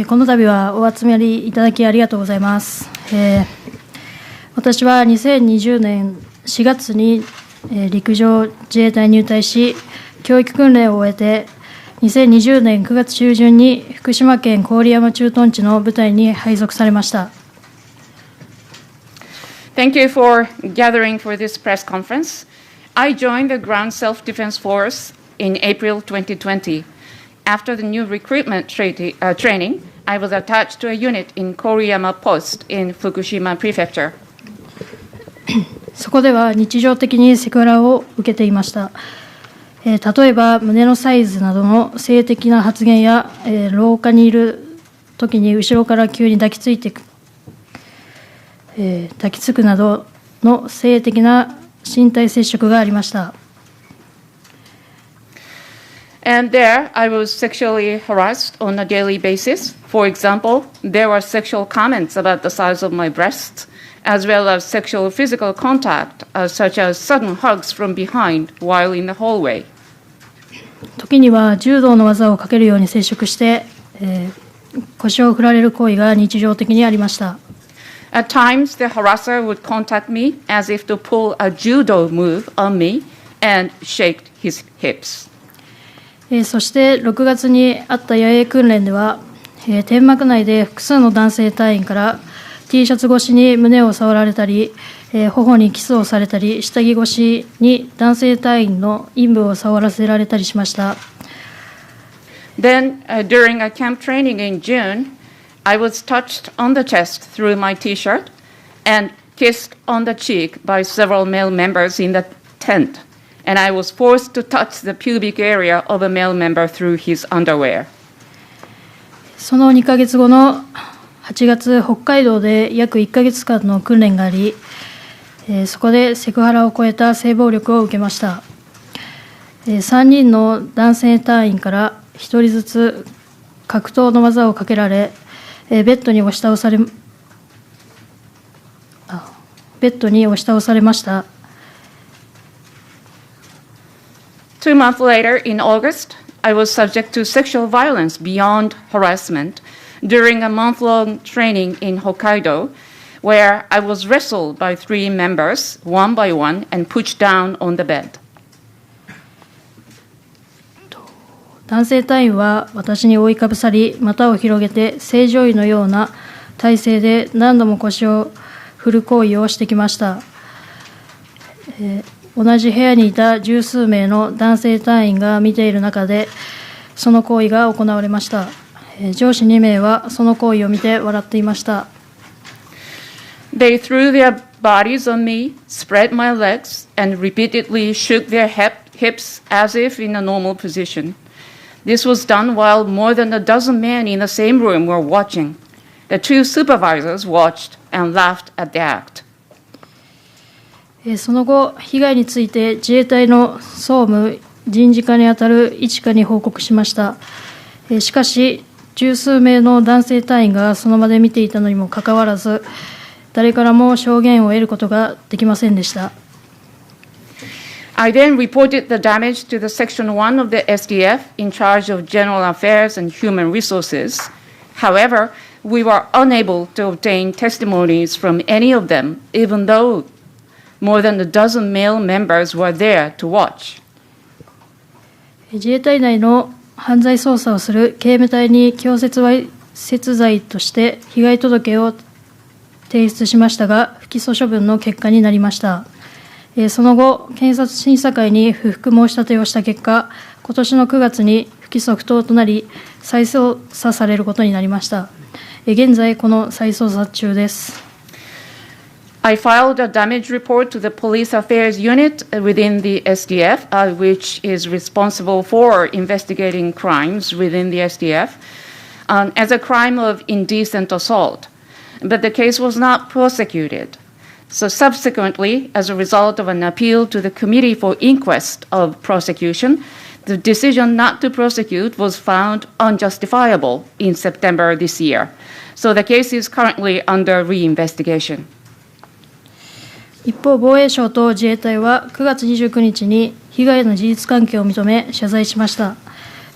この度はお集まりいただきありがとうございます。私は2020年4月に陸上自衛隊に入隊し、教育訓練を終えて、2020年9月中旬に福島県郡山駐屯地の部隊に配属されました。Thank you for gathering for this press conference. I joined the Ground Self-Defense Force in April 2020. After the new recruitment training, I was attached to a unit in Koriyama Post in Fukushima Prefecture. そこでは日常的にセクハラを受けていました。例えば胸のサイズなどの性的な発言や、廊下にいる時に後ろから急に抱きつくなどの性的な身体接触がありました。And there, I was sexually harassed on a daily basis. For example, there were sexual comments about the size of my breasts, as well as sexual physical contact, such as sudden hugs from behind while in the hallway. 時には柔道の技をかけるように接触して、腰を振られる行為が日常的にありました。At times, the harasser would contact me as if to pull a judo move on me and shake his hips. そして6月にあった野営訓練では、天幕内で複数の男性隊員から T シャツ越しに胸を触られたり、頬にキスをされたり、下着越しに男性隊員の陰部を触らせられたりしました。Then, during a camp training in June, I was touched on the chest through my T-shirt and kissed on the cheek by several male members in the tent, and I was forced to touch the pubic area of a male member through his underwear. その2ヶ月後の8月、北海道で約1ヶ月間の訓練があり、そこでセクハラを超えた性暴力を受けました。3人の男性隊員から1人ずつ格闘の技をかけられ、ベッドに押し倒されました。2 months later, in August, I was subject to sexual violence beyond harassment during a month-long training in Hokkaido, where I was wrestled by 3 members, one by one, and pushed down on the bed. 男性隊員は私に覆いかぶさり、股を広げて正常位のような体勢で何度も腰を振る行為をしてきました。同じ部屋にいた十数名の男性隊員が見ている中で、その行為が行われました。上司2名はその行為を見て笑っていました。They threw their bodies on me, spread my legs, and repeatedly shook their hips as if in a normal position. This was done while more than a dozen men in the same room were watching. The 2 supervisors watched and laughed at the act. その後、被害について自衛隊の総務人事課にあたる一課に報告しました。しかし、十数名の男性隊員がその場で見ていたのにもかかわらず、誰からも証言を得ることができませんでした。I then reported the damage to the Section 1 of the SDF in charge of General Affairs and Human Resources. However, we were unable to obtain testimonies from any of them, even though more than a dozen male members were there to watch. 自衛隊内の犯罪捜査をする警務隊に強制わいせつ罪として被害届を提出しましたが、不起訴処分の結果になりました。その後、検察審査会に不服申し立てをした結果、今年の9月に不起訴不当となり、再捜査されることになりました。現在、この再捜査中です。I filed a damage report to the Police Affairs Unit within the SDF, which is responsible for investigating crimes within the SDF, as a crime of indecent assault. But the case was not prosecuted. So subsequently, as a result of an appeal to the Committee for Inquest of Prosecution, the decision not to prosecute was found unjustifiable in September this year. So the case is currently under reinvestigation. 一方、防衛省と自衛隊は9月29日に被害の事実関係を認め謝罪しました。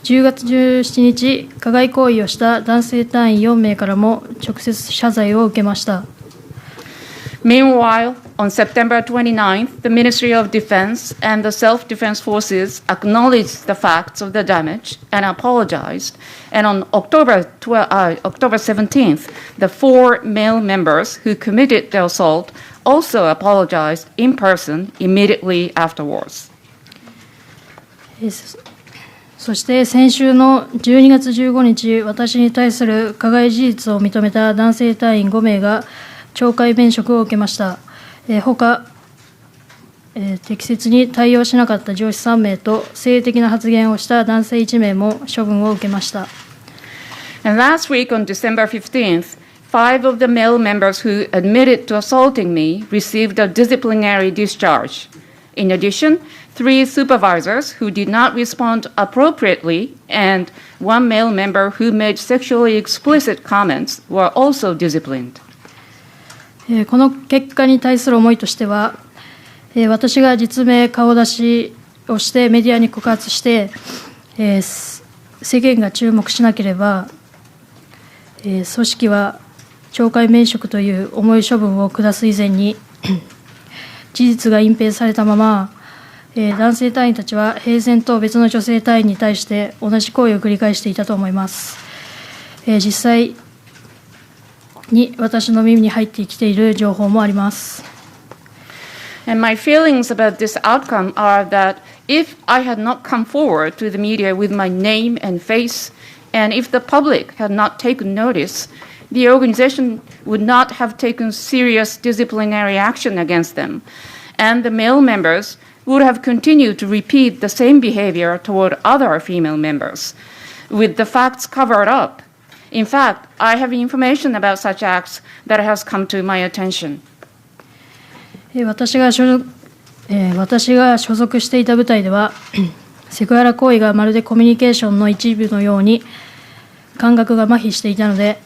10月17日、加害行為をした男性隊員4名からも直接謝罪を受けました。Meanwhile, on September 29th, the Ministry of Defense and the Self-Defense Forces acknowledged the facts of the damage and apologized. And on October 17th, the 4 male members who committed the assault also apologized in person immediately afterwards. そして先週の12月15日、私に対する加害事実を認めた男性隊員5名が懲戒免職を受けました。他、適切に対応しなかった上司3名と性的な発言をした男性1名も処分を受けました。And last week on December 15th, 5 of the male members who admitted to assaulting me received a disciplinary discharge. In addition, 3 supervisors who did not respond appropriately and 1 male member who made sexually explicit comments were also disciplined. この結果に対する思いとしては、私が実名顔出しをしてメディアに告発して、世間が注目しなければ、組織は懲戒免職という重い処分を下す以前に事実が隠蔽されたまま、男性隊員たちは平然と別の女性隊員に対して同じ行為を繰り返していたと思います。実際に私の耳に入ってきている情報もあります。And my feelings about this outcome are that if I had not come forward to the media with my name and face, and if the public had not taken notice, the organization would not have taken serious disciplinary action against them, and the male members would have continued to repeat the same behavior toward other female members, with the facts covered up. In fact, I have information about such acts that has come to my attention. 私が所属していた部隊では、セクハラ行為がまるでコミュニケーションの一部のように感覚が麻痺していたので、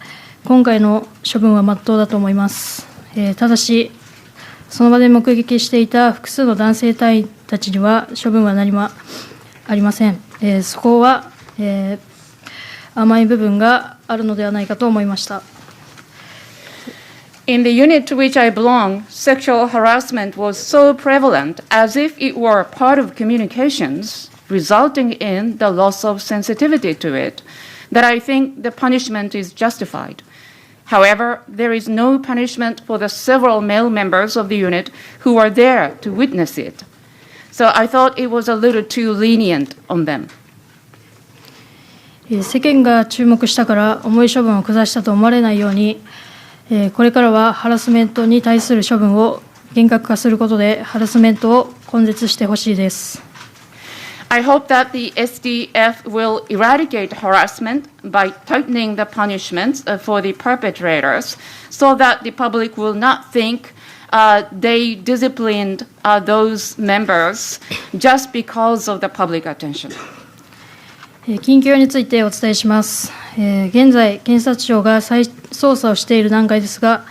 今回の処分は真っ当だと思います。ただし、その場で目撃していた複数の男性隊員たちには処分は何もありません。そこは、甘い部分があるのではないかと思いました。In the unit to which I belong, sexual harassment was so prevalent as if it were part of communications, resulting in the loss of sensitivity to it, that I think the punishment is justified. However, there is no punishment for the several male members of the unit who were there to witness it. So I thought it was a little too lenient on them. 世間が注目したから重い処分を下したと思われないように、これからはハラスメントに対する処分を厳格化することでハラスメントを根絶してほしいです。I hope that the SDF will eradicate harassment by tightening the punishments for the perpetrators so that the public will not think they disciplined those members just because of the public attention. 近況についてお伝えします。現在、検察庁が再捜査をしている段階ですが、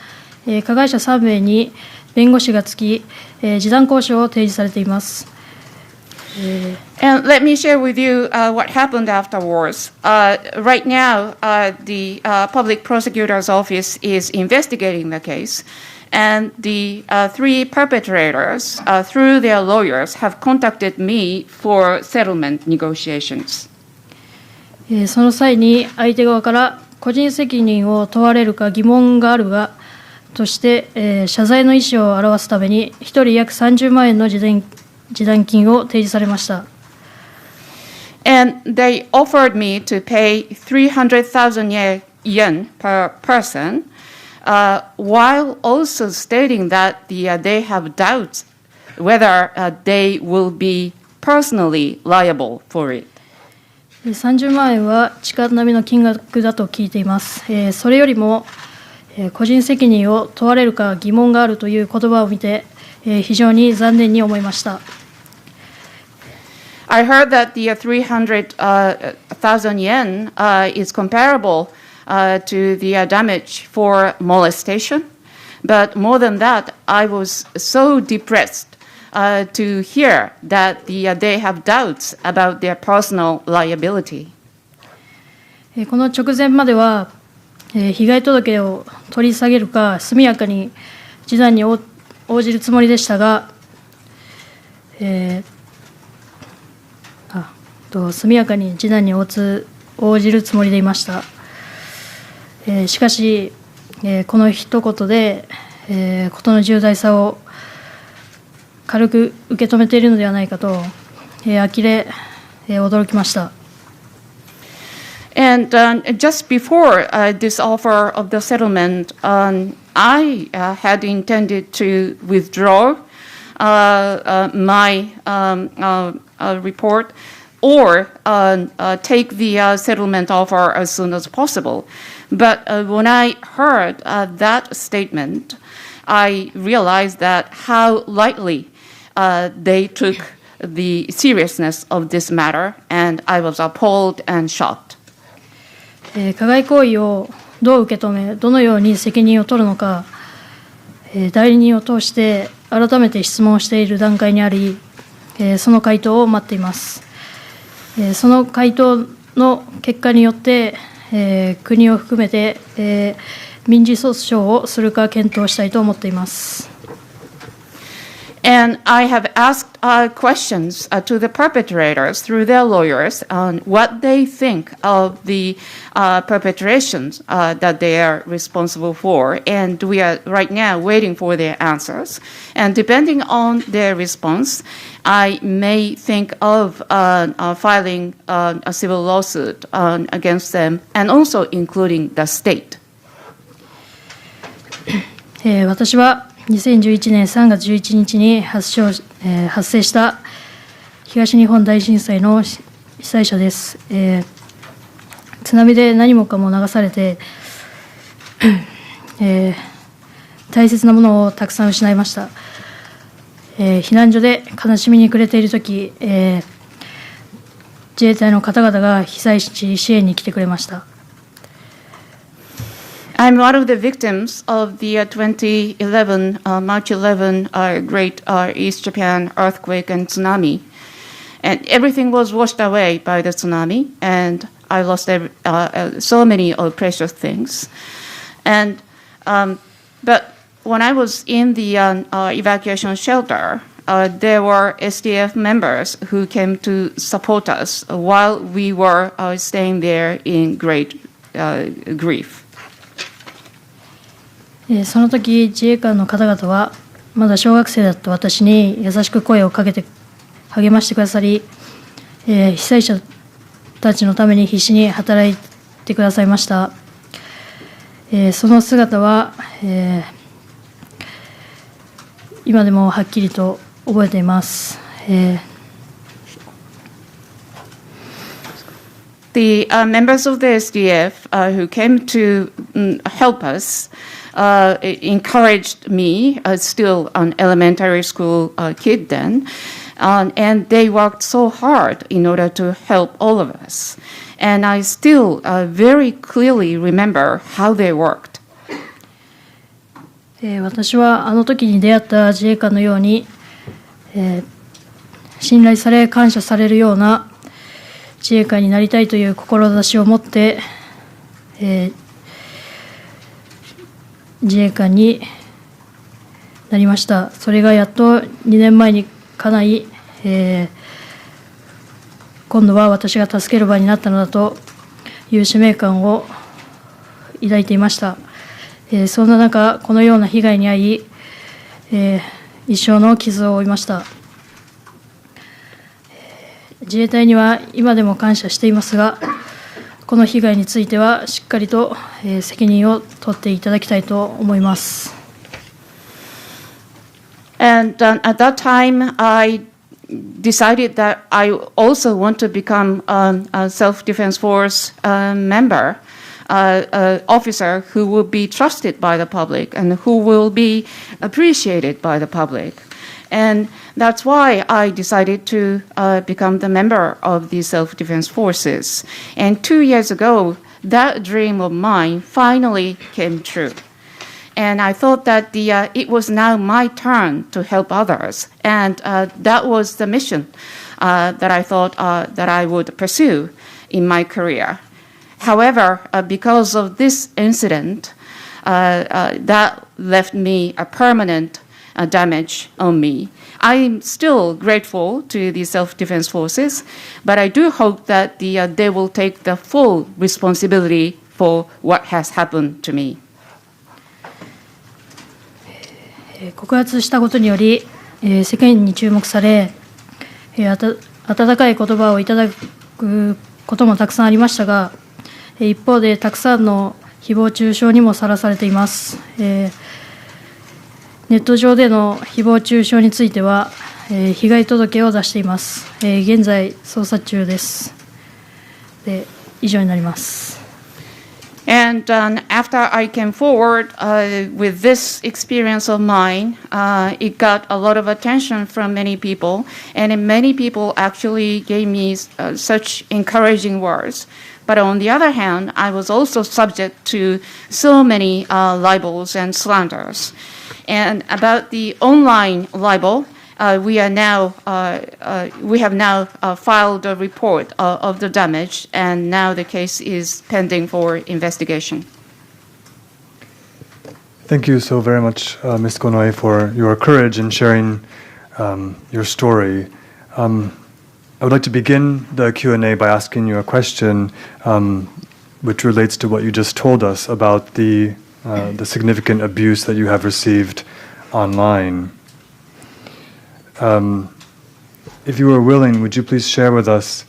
加害者3名に弁護士がつき、示談交渉を提示されています。And let me share with you what happened afterwards. Right now, the public prosecutor's office is investigating the case, and the 3 perpetrators, through their lawyers, have contacted me for settlement negotiations. その際に相手側から個人責任を問われるか疑問があるがとして、謝罪の意思を表すために1人約30万円の示談金を提示されました。And they offered me to pay 300,000 yen per person, while also stating that they have doubts whether they will be personally liable for it. 30万円は力並みの金額だと聞いています。それよりも、個人責任を問われるか疑問があるという言葉を見て、非常に残念に思いました。I heard that the 300,000 yen is comparable to the damage for molestation, but more than that, I was so depressed to hear that they have doubts about their personal liability. この直前までは、被害届を取り下げるか、速やかに示談に応じるつもりでしたが、速やかに示談に応じるつもりでいました。しかし、この一言で、事の重大さを軽く受け止めているのではないかと、呆れ、驚きました。And just before this offer of the settlement, I had intended to withdraw my report or take the settlement offer as soon as possible. But when I heard that statement, I realized that how lightly they took the seriousness of this matter, and I was appalled and shocked. 加害行為をどう受け止め、どのように責任を取るのか、代理人を通して改めて質問している段階にあり、その回答を待っています。その回答の結果によって、国を含めて、民事訴訟をするか検討したいと思っています。And I have asked questions to the perpetrators through their lawyers on what they think of the perpetrations that they are responsible for. And we are right now waiting for their answers. And depending on their response, I may think of filing a civil lawsuit against them, and also including the state. 私は2011年3月11日に発生した東日本大震災の被災者です。津波で何もかも流されて、大切なものをたくさん失いました。避難所で悲しみに暮れているとき、自衛隊の方々が被災地支援に来てくれました。I'm one of the victims of the 2011, March 11 Great East Japan earthquake and tsunami. And everything was washed away by the tsunami, and I lost so many precious things. And but when I was in the evacuation shelter, there were SDF members who came to support us while we were staying there in great grief. その時、自衛官の方々はまだ小学生だった私に優しく声をかけて励ましてくださり、被災者たちのために必死に働いてくださいました。その姿は、今でもはっきりと覚えています。The members of the SDF who came to help us encouraged me, still an elementary school kid then, and they worked so hard in order to help all of us. And I still very clearly remember how they worked. 私はあの時に出会った自衛官のように、信頼され感謝されるような自衛官になりたいという志を持って、自衛官になりました。それがやっと2年前に叶い、今度は私が助ける場になったのだという使命感を抱いていました。そんな中、このような被害に遭い、一生の傷を負いました。自衛隊には今でも感謝していますが、この被害についてはしっかりと責任を取っていただきたいと思います。And at that time, I decided that I also want to become a self-defense force member, officer who will be trusted by the public and who will be appreciated by the public. And that's why I decided to become the member of the self-defense forces. And 2 years ago, that dream of mine finally came true. And I thought that it was now my turn to help others. And that was the mission that I thought that I would pursue in my career. However, because of this incident, that left me a permanent damage on me. I'm still grateful to the self-defense forces, but I do hope that they will take the full responsibility for what has happened to me. 告発したことにより、世間に注目され、温かい言葉をいただくこともたくさんありましたが、一方でたくさんの誹謗中傷にもさらされています。ネット上での誹謗中傷については、被害届を出しています。現在捜査中です。以上になります。And after I came forward with this experience of mine, it got a lot of attention from many people, and many people actually gave me such encouraging words. But on the other hand, I was also subject to so many libels and slanders. And about the online libel, we have now filed a report of the damage, and now the case is pending for investigation. Thank you so very much, Ms. Konoe, for your courage in sharing your story. I would like to begin the Q&A by asking you a question which relates to what you just told us about the significant abuse that you have received online. If you were willing, would you please share with us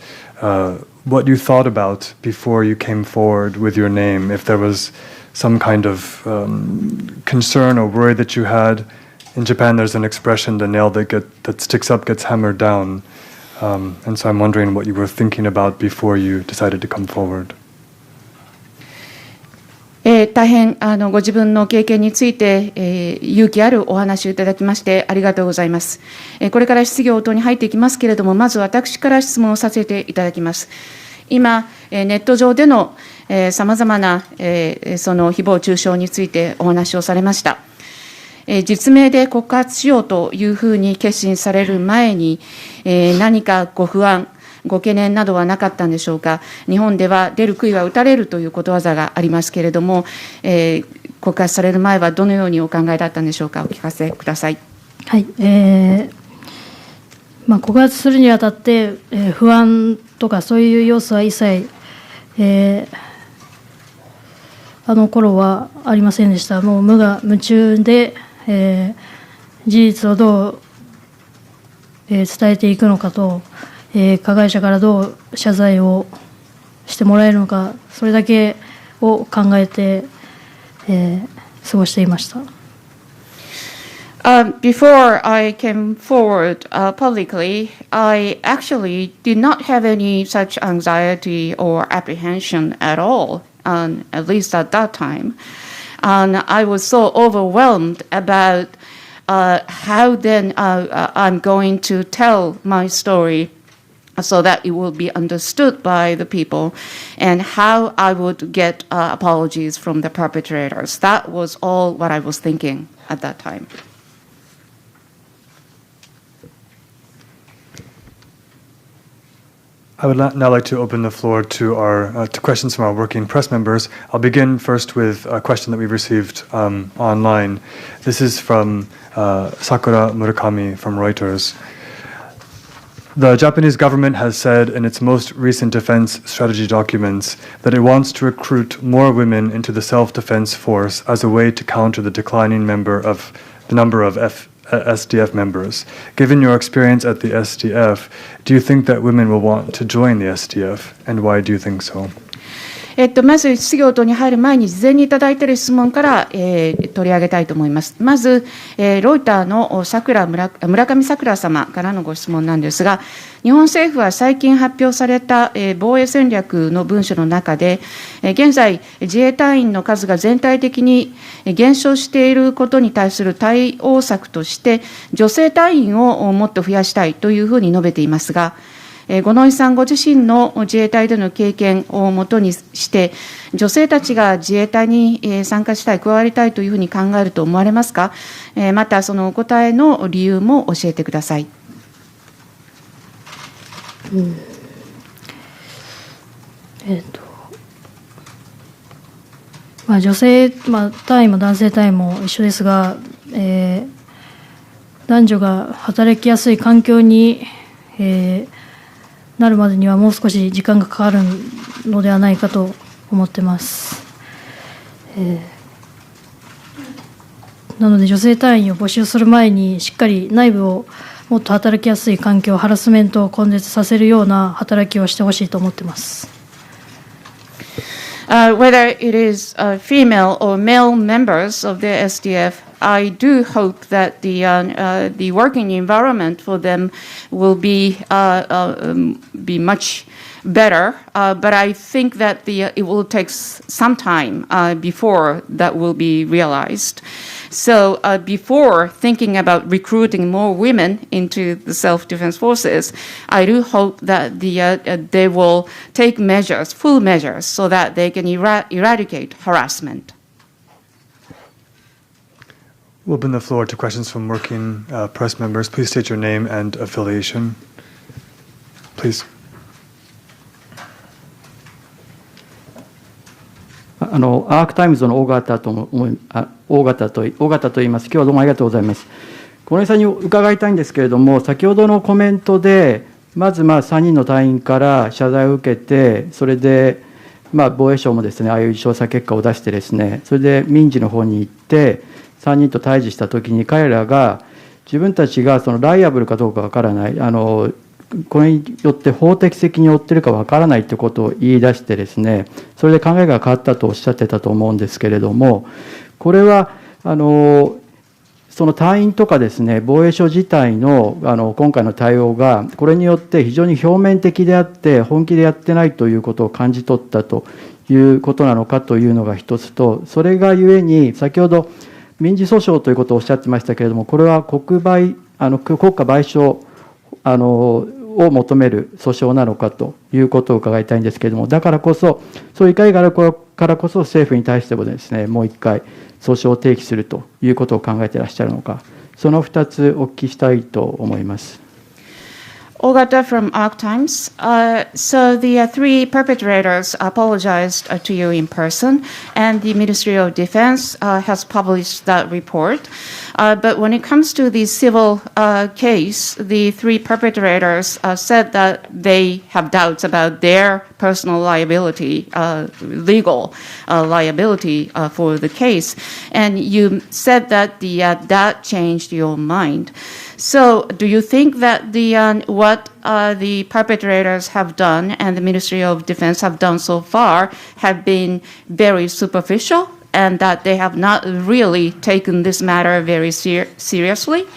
what you thought about before you came forward with your name? If there was some kind of concern or worry that you had. In Japan, there's an expression, the nail that sticks up gets hammered down. And so I'm wondering what you were thinking about before you decided to come forward. 大変ご自分の経験について、勇気あるお話をいただきましてありがとうございます。これから質疑応答に入っていきますけれども、まず私から質問をさせていただきます。今、ネット上でのさまざまなその誹謗中傷についてお話をされました。実名で告発しようというふうに決心される前に、何かご不安、ご懸念などはなかったんでしょうか。日本では出る杭は打たれるということわざがありますけれども、告発される前はどのようにお考えだったんでしょうか。お聞かせください。はい、告発するにあたって、不安とかそういう要素は一切、あの頃はありませんでした。もう無我夢中で、事実をどう、伝えていくのかと、加害者からどう謝罪をしてもらえるのか、それだけを考えて、過ごしていました。Before I came forward publicly, I actually did not have any such anxiety or apprehension at all, at least at that time. And I was so overwhelmed about how then I'm going to tell my story so that it will be understood by the people, and how I would get apologies from the perpetrators. That was all what I was thinking at that time. I would now like to open the floor to questions from our working press members. I'll begin first with a question that we received online. This is from Sakura Murakami from Reuters. The Japanese government has said in its most recent defense strategy documents that it wants to recruit more women into the self-defense force as a way to counter the declining number of SDF members. Given your experience at the SDF, do you think that women will want to join the SDF, and why do you think so? まず質疑応答に入る前に事前にいただいている質問から、取り上げたいと思います。まず、ロイターの村上さくら様からのご質問なんですが、日本政府は最近発表された、防衛戦略の文書の中で、現在自衛隊員の数が全体的に減少していることに対する対応策として女性隊員をもっと増やしたいというふうに述べていますが、五ノ井さんご自身の自衛隊での経験をもとにして女性たちが自衛隊に参加したい、加わりたいというふうに考えると思われますか。またそのお答えの理由も教えてください。女性、隊員も男性隊員も一緒ですが、男女が働きやすい環境に、なるまでにはもう少し時間がかかるのではないかと思ってます。なので女性隊員を募集する前にしっかり内部をもっと働きやすい環境、ハラスメントを根絶させるような働きをしてほしいと思ってます。Whether it is female or male members of the SDF, I do hope that the working environment for them will be much better, but I think that it will take some time before that will be realized. So before thinking about recruiting more women into the self-defense forces, I do hope that they will take measures, full measures, so that they can eradicate harassment. We'll open the floor to questions from working press members. Please state your name and affiliation. Please. アークタイムズの尾形と言います。今日はどうもありがとうございます。小根さんに伺いたいんですけれども、先ほどのコメントで、まず3人の隊員から謝罪を受けて、それで防衛省もですね、ああいう調査結果を出してですね、それで民事の方に行って、3人と対峙したときに、彼らが自分たちがそのライアブルかどうかわからない、これによって法的責任を負っているかわからないということを言い出してですね、それで考えが変わったとおっしゃってたと思うんですけれども、これはその隊員とかですね、防衛省自体の今回の対応が、これによって非常に表面的であって、本気でやってないということを感じ取ったということなのかというのが一つと、それがゆえに、先ほど民事訴訟ということをおっしゃってましたけれども、これは国家賠償を求める訴訟なのかということを伺いたいんですけれども、だからこそ、そういう怒りがあるからこそ、政府に対してもですね、もう一回、訴訟を提起するということを考えていらっしゃるのか、その2つお聞きしたいと思います。Ogata from Arc Times. So the three perpetrators apologized to you in person, and the Ministry of Defense has published that report. But when it comes to the civil case, the three perpetrators said that they have doubts about their personal liability, legal liability for the case. And you said that that changed your mind. So, do you think that what the perpetrators have done and the Ministry of Defense have done so far have been very superficial, and that they have not really taken this matter very seriously?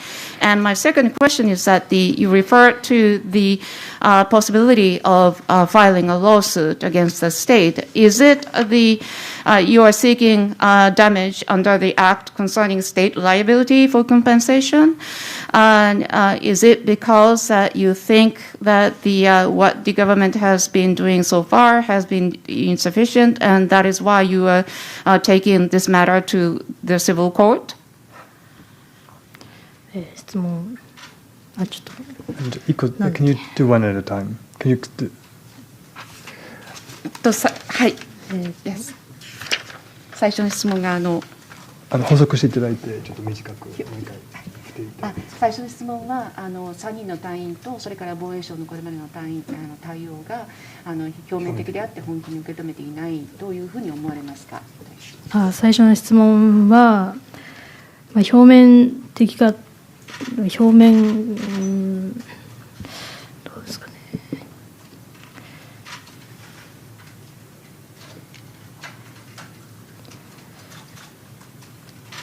And my second question is that you refer to the possibility of filing a lawsuit against the state. Is it you are seeking damage under the Act concerning state liability for compensation? And is it because you think that what the government has been doing so far has been insufficient, and that is why you are taking this matter to the civil court? 質問、ちょっと。Can you do one at a time? Can you do... はい。Yes. 最初の質問が補足していただいて、ちょっと短くもう一回。最初の質問は3人の隊員とそれから防衛省のこれまでの対応が表面的であって本気に受け止めていないというふうに思われますか。最初の質問は、表面的か表面、どうですかね。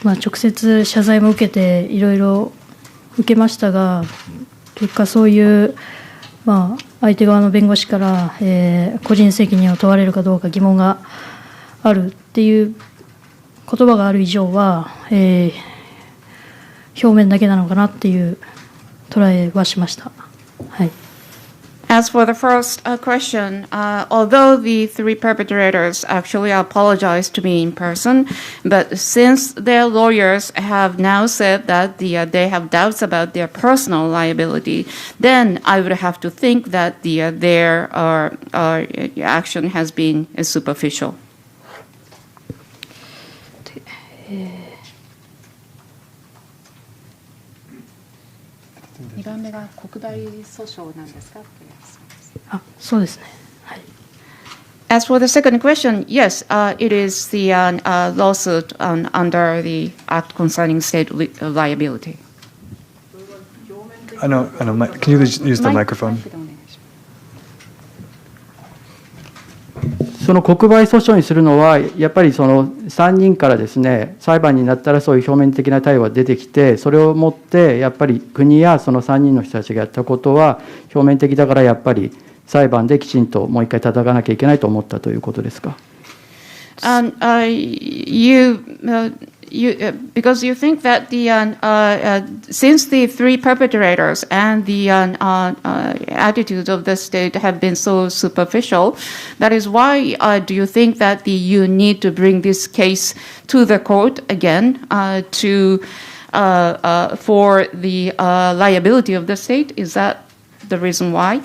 直接謝罪も受けていろいろ受けましたが、結果そういう、相手側の弁護士から、個人責任を問われるかどうか疑問があるっていう言葉がある以上は、表面だけなのかなっていう捉えはしました。はい。As for the first question, although the three perpetrators actually apologized to me in person, but since their lawyers have now said that they have doubts about their personal liability, then I would have to think that their action has been superficial. 2番目が国賠訴訟なんですか？あ、そうですね。はい。As for the second question, yes, it is the lawsuit under the Act concerning state liability. I know. Can you use the microphone? その国賠訴訟にするのは、やっぱりその3人からですね、裁判になったらそういう表面的な対応が出てきて、それをもって、やっぱり国やその3人の人たちがやったことは、表面的だからやっぱり裁判できちんともう一回叩かなきゃいけないと思ったということですか。Because you think that since the three perpetrators and the attitudes of the state have been so superficial, that is why do you think that you need to bring this case to the court again for the liability of the state? Is that the reason why?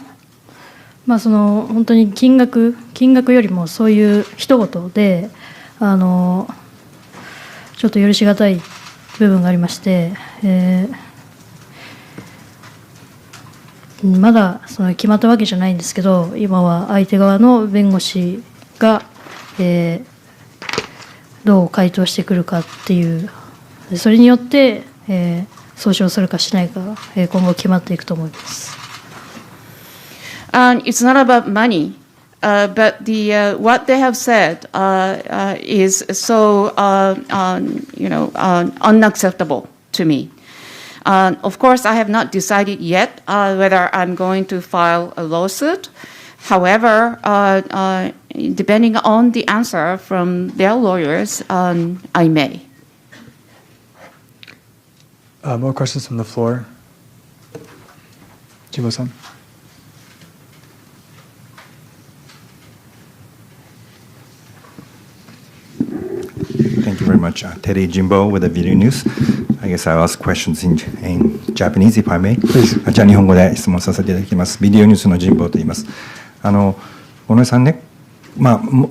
その本当に金額よりもそういう一言でちょっと許しがたい部分がありまして、まだその決まったわけじゃないんですけど、今は相手側の弁護士が、どう回答してくるかっていう、それによって、訴訟するかしないか、今後決まっていくと思います。It's not about money. But what they have said is so unacceptable to me. Of course, I have not decided yet whether I'm going to file a lawsuit. However, depending on the answer from their lawyers, I may. More questions from the floor? Jimbo-san? Thank you very much. Terry Jimbo with the Video News. I guess I'll ask questions in Japanese, if I may. じゃあ日本語で質問させていただきます。ビデオニュースの神保と言います。小野さんね、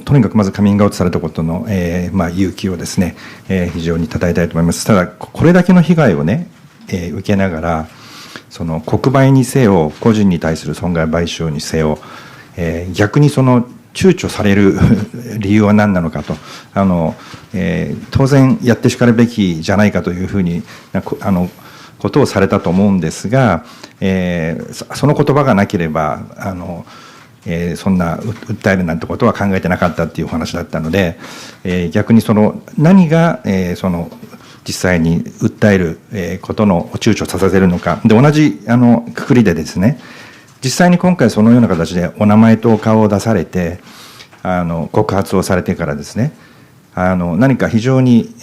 とにかくまずカミングアウトされたことの、勇気をですね、非常に称えたいと思います。ただ、これだけの被害をね、受けながら、その国賠にせよ、個人に対する損害賠償にせよ、逆にその躊躇される理由は何なのかと、当然やってしかるべきじゃないかというふうにことをされたと思うんですが、その言葉がなければそんな訴えるなんてことは考えてなかったっていうお話だったので、逆にその何がその実際に訴えることの躊躇させるのかで、同じくくりでですね、実際に今回そのような形でお名前とお顔を出されて告発をされてからですね、何か非常に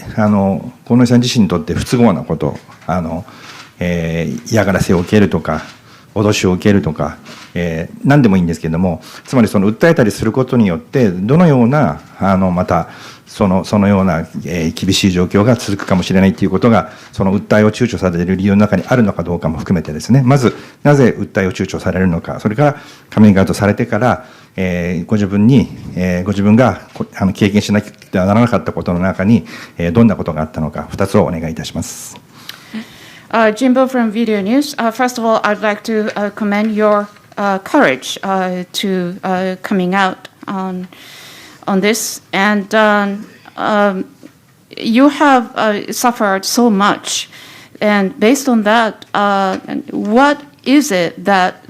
小野さん自身にとって不都合なこと嫌がらせを受けるとか脅しを受けるとか、何でもいいんですけれども、つまりその訴えたりすることによってどのようなまたそのような厳しい状況が続くかもしれないということが、その訴えを躊躇される理由の中にあるのかどうかも含めてですね、まずなぜ訴えを躊躇されるのか、それからカミングアウトされてから、ご自分が経験しなきゃならなかったことの中にどんなことがあったのか、2つをお願いいたします。Jimbo from Video News. First of all, I'd like to commend your courage to coming out on this, and you have suffered so much, and based on that, what is it that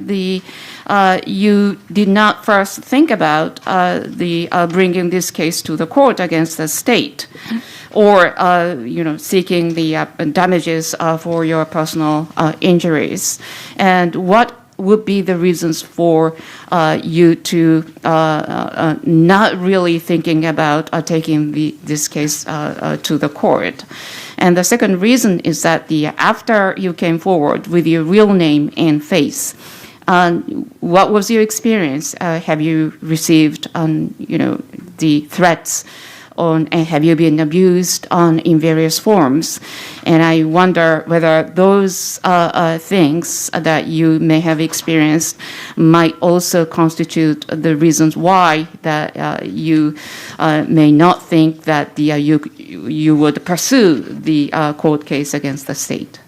you did not first think about bringing this case to the court against the state, or seeking the damages for your personal injuries, and what would be the reasons for you to not really thinking about taking this case to the court? And the second reason is that after you came forward with your real name and face, what was your experience? Have you received the threats and have you been abused in various forms? And I wonder whether those things that you may have experienced might also constitute the reasons why that you may not think that you would pursue the court case against the state.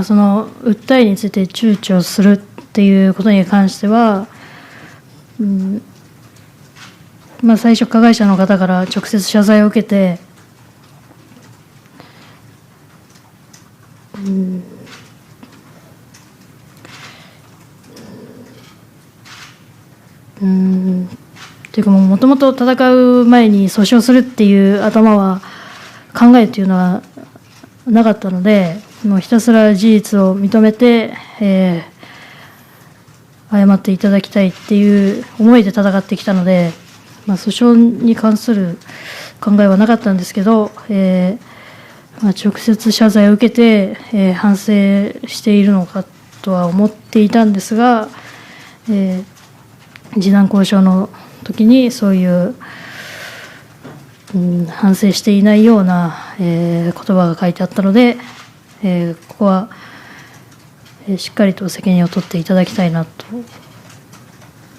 その訴えについて躊躇するっていうことに関しては、最初加害者の方から直接謝罪を受けて、というかもともと戦う前に訴訟するっていう頭は考えというのはなかったので、もうひたすら事実を認めて、謝っていただきたいっていう思いで戦ってきたので、訴訟に関する考えはなかったんですけど、直接謝罪を受けて、反省しているのかとは思っていたんですが、示談交渉の時にそういう、反省していないような、言葉が書いてあったので、ここは、しっかりと責任を取っていただきたいなと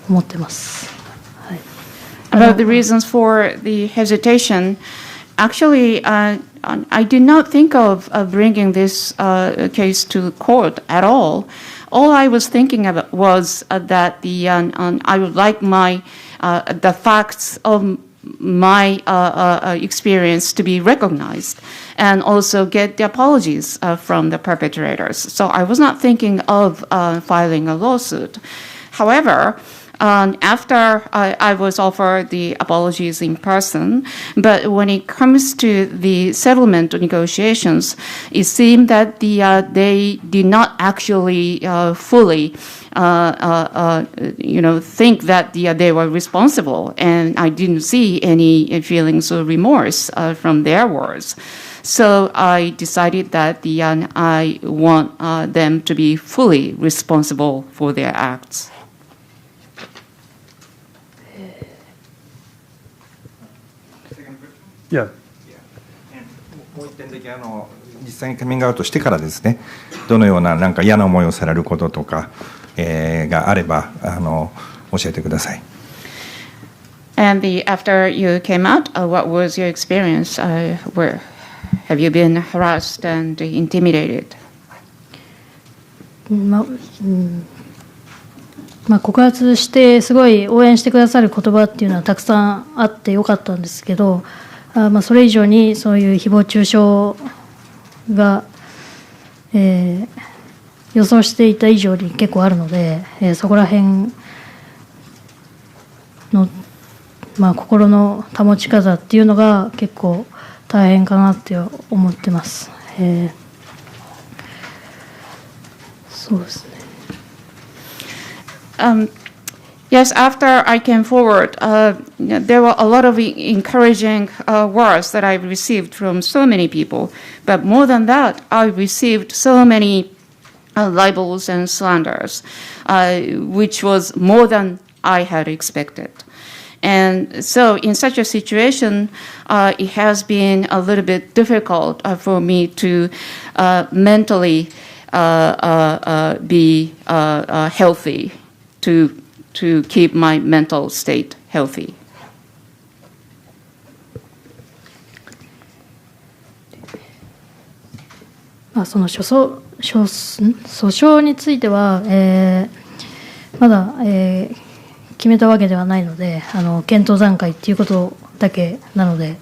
思ってます。はい、About the reasons for the hesitation, actually, I did not think of bringing this case to court at all. All I was thinking about was that I would like the facts of my experience to be recognized and also get the apologies from the perpetrators. So I was not thinking of filing a lawsuit. However, after I was offered the apologies in person, but when it comes to the settlement negotiations, it seemed that they did not actually fully think that they were responsible, and I didn't see any feelings of remorse from their words. So I decided that I want them to be fully responsible for their acts. Yeah. もう一点だけ実際にカミングアウトしてからですね、どのようななんか嫌な思いをされることとか、があれば教えてください。And after you came out, what was your experience? Where have you been harassed and intimidated? 告発してすごい応援してくださる言葉っていうのはたくさんあってよかったんですけど、それ以上にそういう誹謗中傷が、予想していた以上に結構あるので、そこら辺の、心の保ち方っていうのが結構大変かなって思ってます。そうですね。Yes, after I came forward, there were a lot of encouraging words that I received from so many people. But more than that, I received so many libels and slanders, which was more than I had expected. And so in such a situation, it has been a little bit difficult for me to mentally be healthy, to keep my mental state healthy. その訴訟については、まだ、決めたわけではないので、検討段階っていうことだけなので、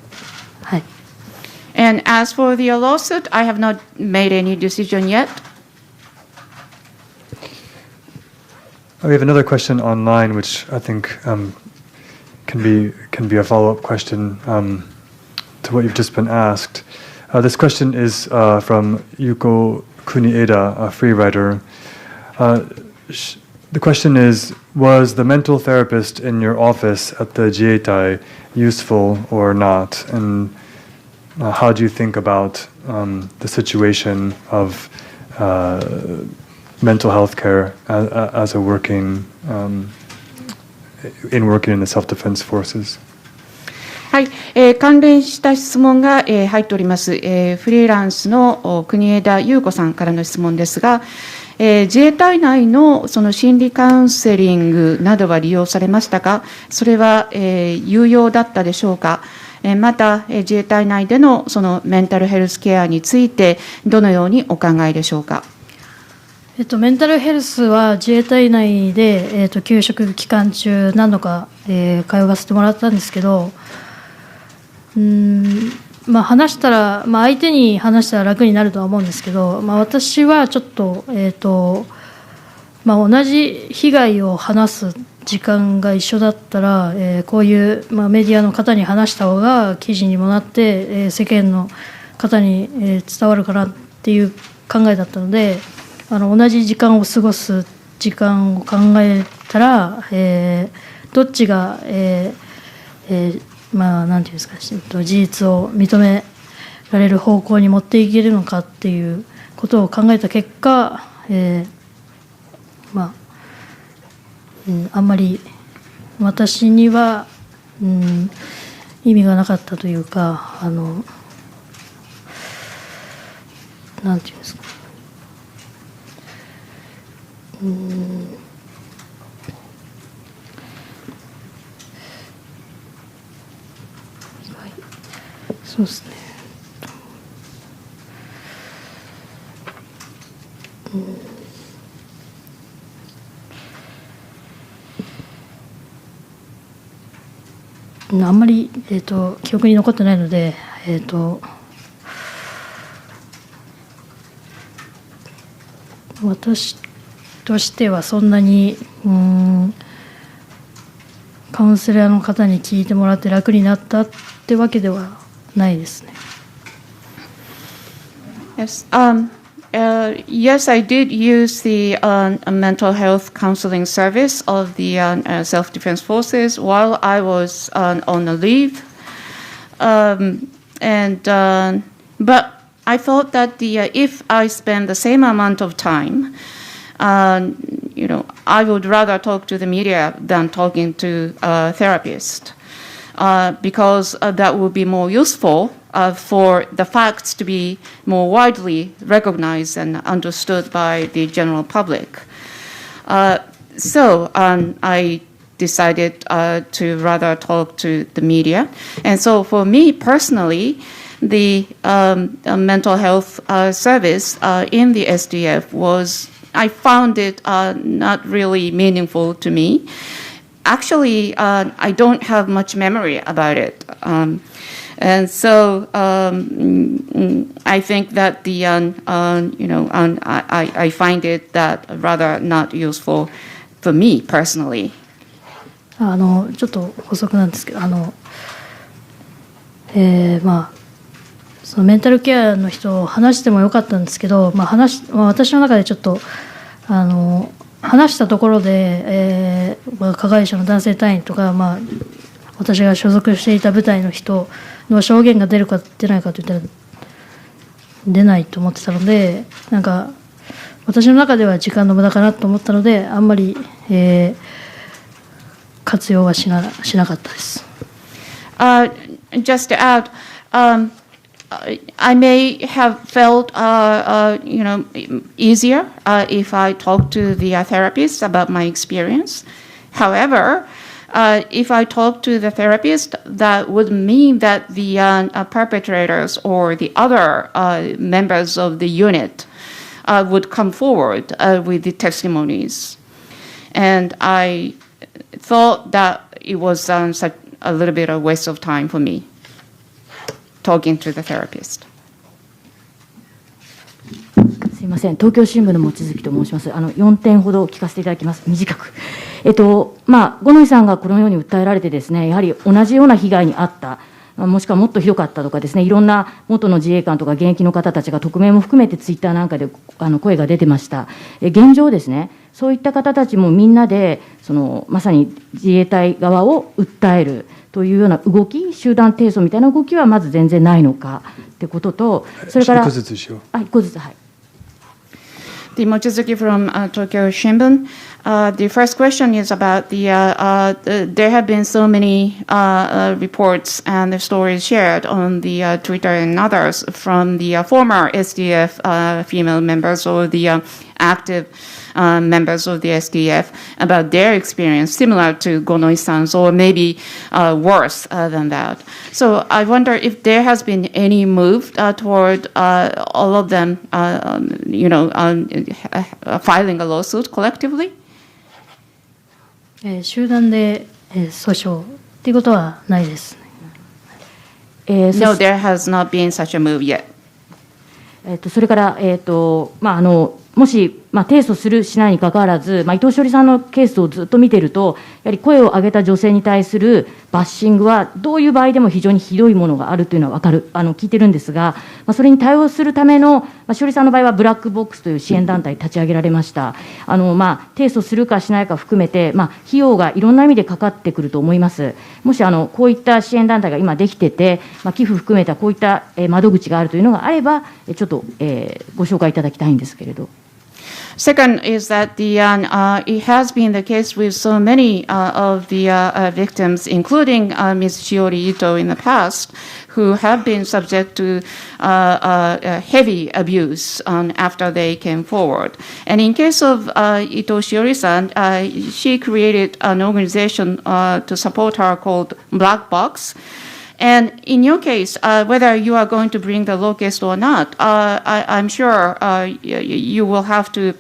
はい。And as for the lawsuit, I have not made any decision yet. We have another question online, which I think can be a follow-up question to what you've just been asked. This question is from Yuko Kunieda, a free writer. The question is, was the mental therapist in your office at the Jieitai useful or not? And how do you think about the situation of mental health care as a working in working in the self-defense forces? はい、関連した質問が、入っております、フリーランスの国枝優子さんからの質問ですが、自衛隊内のその心理カウンセリングなどは利用されましたか、それは、有用だったでしょうか、また、自衛隊内でのそのメンタルヘルスケアについて、どのようにお考えでしょうか。メンタルヘルスは自衛隊内で、休職期間中何度か、通わせてもらったんですけど、話したら、相手に話したら楽になるとは思うんですけど、私はちょっと、同じ被害を話す時間が一緒だったら、こういう、メディアの方に話した方が記事にもなって、世間の方に、伝わるかなっていう考えだったので、同じ時間を過ごす時間を考えたら、どっちが、なんていうんですか、事実を認められる方向に持っていけるのかっていうことを考えた結果、あんまり私には、意味がなかったというか、なんていうんですか、そうですね。あんまり、記憶に残ってないので、私としてはそんなにカウンセラーの方に聞いてもらって楽になったってわけではないですね。Yes. Yes, I did use the mental health counseling service of the self-defense forces while I was on a leave. But I thought that if I spend the same amount of time, I would rather talk to the media than talking to a therapist, because that would be more useful for the facts to be more widely recognized and understood by the general public. So I decided to rather talk to the media. And so for me personally, the mental health service in the SDF I found it not really meaningful to me. Actually, I don't have much memory about it. And so I think that I find it that rather not useful for me personally. ちょっと補足なんですけど、そのメンタルケアの人を話してもよかったんですけど、私の中でちょっと話したところで、加害者の男性隊員とか、私が所属していた部隊の人の証言が出るか出ないかといったら出ないと思ってたので、なんか私の中では時間の無駄かなと思ったので、あんまり、活用はしなかったです。Just to add, I may have felt, easier if I talked to the therapist about my experience. However, if I talk to the therapist, that would mean that the perpetrators or the other members of the unit would come forward with the testimonies. And I thought that it was a little bit of a waste of time for me talking to the therapist. すいません、東京新聞の望月と申します。4点ほど聞かせていただきます。短く。五ノ井さんがこのように訴えられてですね、やはり同じような被害に遭った、もしくはもっとひどかったとかですね、いろんな元の自衛官とか現役の方たちが匿名も含めてツイッターなんかで声が出てました。現状ですね、そういった方たちもみんなでまさに自衛隊側を訴えるというような動き、集団提訴みたいな動きはまず全然ないのかってことと、それから一個ずつしよう。一個ずつ、はい。The Mochizuki from Tokyo Shimbun. The first question is about there have been so many reports and the stories shared on the Twitter and others from the former SDF female members or the active members of the SDF about their experience similar to Gonoi-san's or maybe worse than that. So I wonder if there has been any move toward all of them, filing a lawsuit collectively? 集団で訴訟っていうことはないですね。No, there has not been such a move yet. それから、もし、提訴するしないにかかわらず、伊藤詩織さんのケースをずっと見てると、やはり声を上げた女性に対するバッシングは、どういう場合でも非常にひどいものがあるというのは聞いてるんですが、それに対応するための、詩織さんの場合はブラックボックスという支援団体立ち上げられました。提訴するかしないか含めて、費用がいろんな意味でかかってくると思います。もしこういった支援団体が今できてて、寄付含めたこういった窓口があるというのがあれば、ちょっと、ご紹介いただきたいんですけれど。Second is that it has been the case with so many of the victims, including Ms. Shiori Ito in the past, who have been subject to heavy abuse after they came forward. And in case of Ito Shiori-san, she created an organization to support her called Black Box. And in your case, whether you are going to bring the law case or not, I'm sure you will have to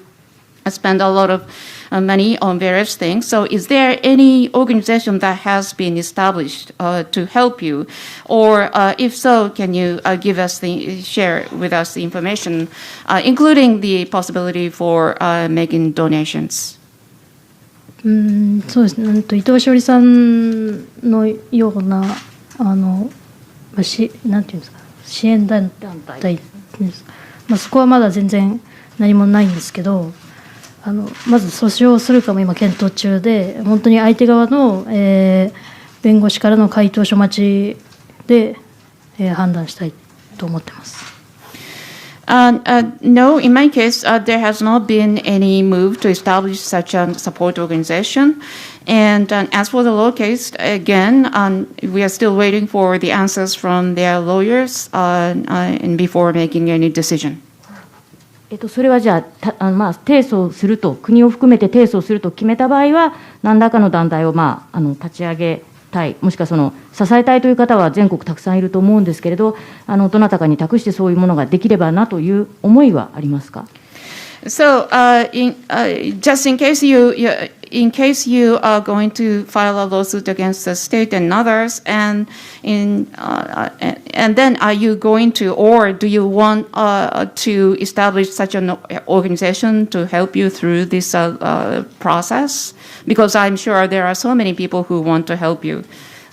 spend a lot of money on various things. So is there any organization that has been established to help you? Or if so, can you share with us the information, including the possibility for making donations? そうですね。伊藤詩織さんのようななんていうんですか、支援団体です。そこはまだ全然何もないんですけど、まず訴訟をするかも今検討中で、本当に相手側の、弁護士からの回答書待ちで、判断したいと思ってます。No, in my case, there has not been any move to establish such a support organization. And as for the law case, again, we are still waiting for the answers from their lawyers and before making any decision. それはじゃあ、提訴すると、国を含めて提訴すると決めた場合は、何らかの団体を、立ち上げたい、もしくは支えたいという方は全国たくさんいると思うんですけれど、どなたかに託してそういうものができればなという思いはありますか？ So, just in case you are going to file a lawsuit against the state and others, and then are you going to, or do you want to establish such an organization to help you through this process? Because I'm sure there are so many people who want to help you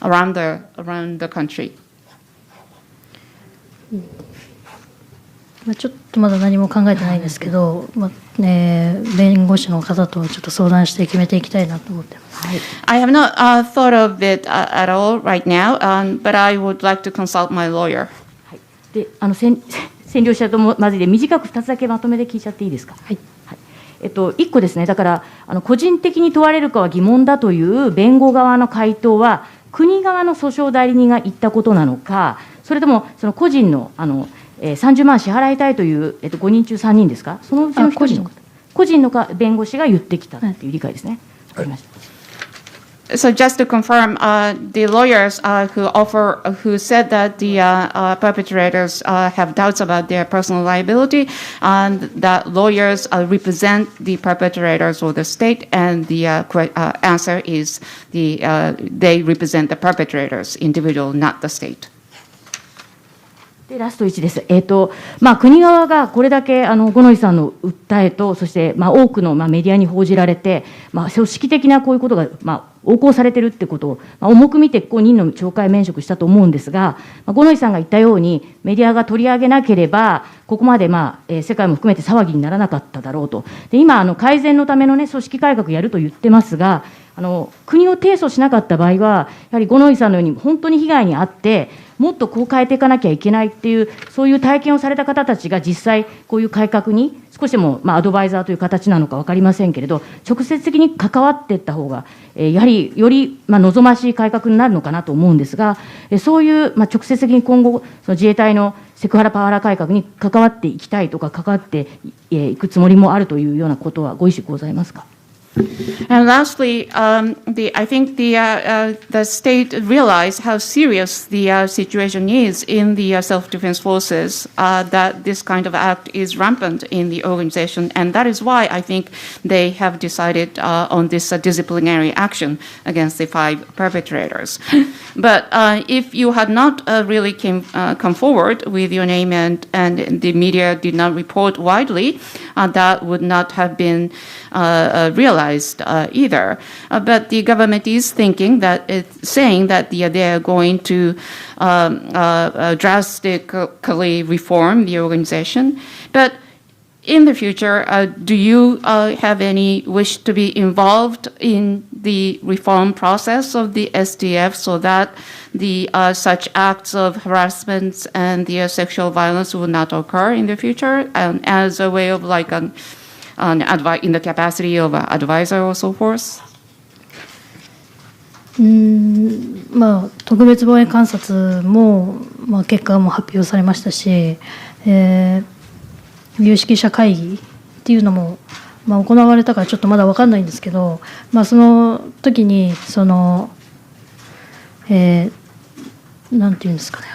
around the country. ちょっとまだ何も考えてないんですけど、弁護士の方とちょっと相談して決めていきたいなと思ってます。I have not thought of it at all right now, but I would like to consult my lawyer. で、占領者ともまずで短く2つだけまとめて聞いちゃっていいですか？はい。1個ですね、だから個人的に問われるかは疑問だという弁護側の回答は、国側の訴訟代理人が言ったことなのか、それともその個人の30万支払いたいという、5人中3人ですか、そのうちの1人の方、個人の弁護士が言ってきたという理解ですね。わかりました。So just to confirm, the lawyers who said that the perpetrators have doubts about their personal liability, and that lawyers represent the perpetrators or the state, and the answer is they represent the perpetrators, individual, not the state. でラスト1です。国側がこれだけ五ノ井さんの訴えと、そして多くのメディアに報じられて、組織的なこういうことが横行されているってことを重く見て任の懲戒免職したと思うんですが、五ノ井さんが言ったようにメディアが取り上げなければここまで世界も含めて騒ぎにならなかっただろうと。で今改善のための組織改革やると言ってますが、国を提訴しなかった場合はやはり五ノ井さんのように本当に被害に遭ってもっとこう変えていかなきゃいけないっていう、そういう体験をされた方たちが実際こういう改革に少しでも、アドバイザーという形なのか分かりませんけれど、直接的に関わっていった方が、やはりより、望ましい改革になるのかなと思うんですが、そういう、直接的に今後、その自衛隊のセクハラ・パワハラ改革に関わっていきたいとか、関わっていくつもりもあるというようなことはご意思ございますか。And lastly, I think the state realized how serious the situation is in the self-defense forces, that this kind of act is rampant in the organization, and that is why I think they have decided on this disciplinary action against the 5 perpetrators. But if you had not really come forward with your name and the media did not report widely, that would not have been realized either. But the government is saying that they are going to drastically reform the organization. But in the future, do you have any wish to be involved in the reform process of the SDF so that the such acts of harassment and the sexual violence will not occur in the future, as a way of like in the capacity of an advisor or so forth? 特別防衛監察も、結果も発表されましたし、有識者会議っていうのも、行われたからちょっとまだ分かんないんですけど、その時になんていうんですかね、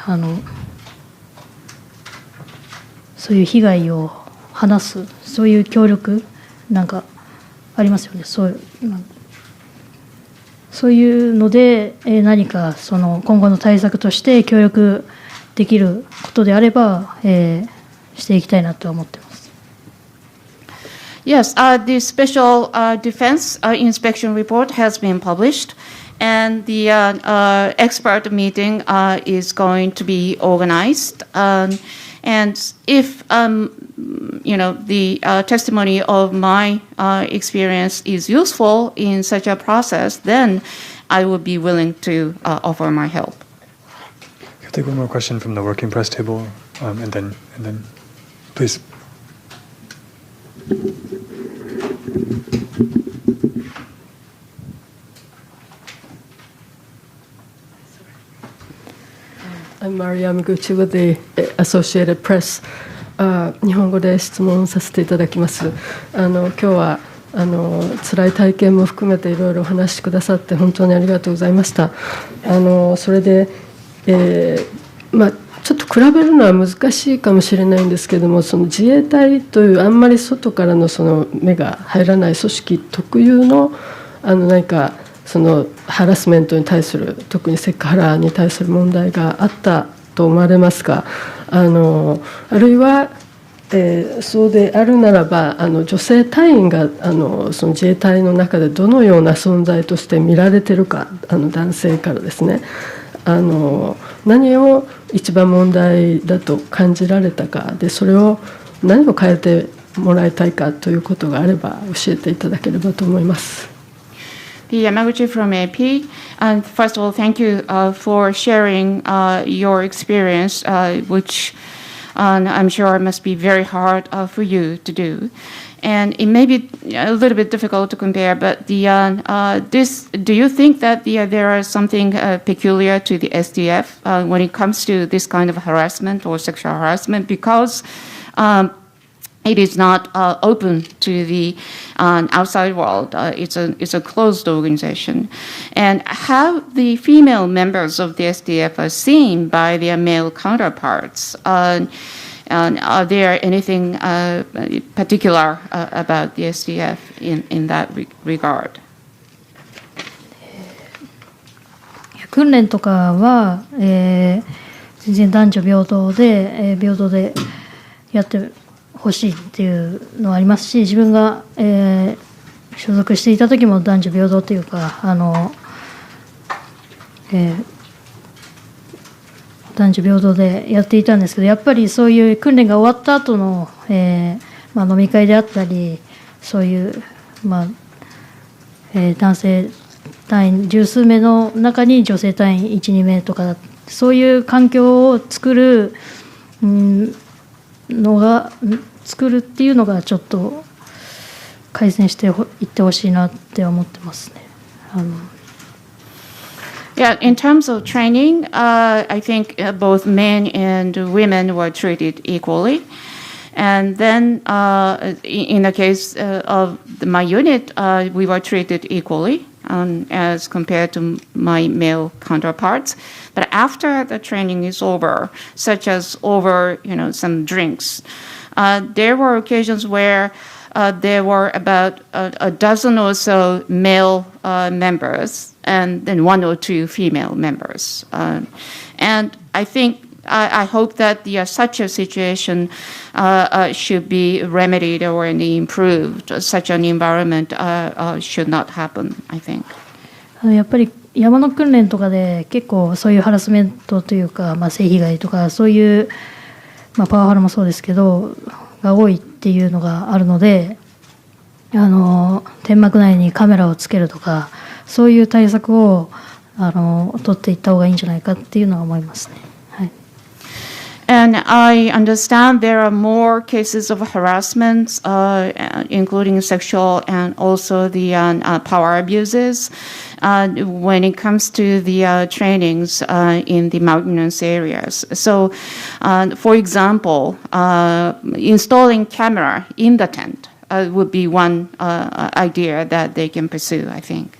そういう被害を話す、そういう協力なんかありますよね。そういうので、何か今後の対策として協力できることであれば、していきたいなと思っています。Yes, the special defense inspection report has been published, and the expert meeting is going to be organized. And if the testimony of my experience is useful in such a process, then I would be willing to offer my help. I'll take one more question from the working press table, and then, please. I'm Mariam Gucci with the Associated Press. 日本語で質問させていただきます。今日は辛い体験も含めていろいろお話しくださって本当にありがとうございました。それで、ちょっと比べるのは難しいかもしれないんですけども、その自衛隊というあんまり外からのその目が入らない組織特有の何かそのハラスメントに対する、特にセクハラに対する問題があったと思われますか。あるいは、そうであるならば女性隊員がその自衛隊の中でどのような存在として見られているか、男性からですね、何を一番問題だと感じられたかで、それを何を変えてもらいたいかということがあれば教えていただければと思います。The Yamaguchi from AP, and first of all, thank you for sharing your experience, which I'm sure must be very hard for you to do. And it may be a little bit difficult to compare, but do you think that there is something peculiar to the SDF when it comes to this kind of harassment or sexual harassment? Because it is not open to the outside world. It's a closed organization. And how the female members of the SDF are seen by their male counterparts? Are there anything particular about the SDF in that regard? 訓練とかは、全然男女平等で、やって欲しいっていうのはありますし、自分が、所属していた時も男女平等というか男女平等でやっていたんですけど、やっぱりそういう訓練が終わった後の、飲み会であったり、そういう、男性隊員十数名の中に女性隊員 1,2 名とか、そういう環境を作る、作るっていうのがちょっと改善していってほしいなって思ってますね。Yeah, in terms of training, I think both men and women were treated equally. And then in the case of my unit, we were treated equally as compared to my male counterparts. But after the training is over, such as over some drinks, there were occasions where there were about a dozen or so male members and then one or two female members. And I hope that such a situation should be remedied or improved. Such an environment should not happen, I think. やっぱり山の訓練とかで結構そういうハラスメントというか、性被害とかそういう、パワハラもそうですけどが多いっていうのがあるので、天幕内にカメラをつけるとかそういう対策を取っていった方がいいんじゃないかっていうのは思いますね。はい。And I understand there are more cases of harassment, including sexual and also the power abuses, when it comes to the trainings in the mountainous areas. So, for example, installing camera in the tent would be one idea that they can pursue, I think.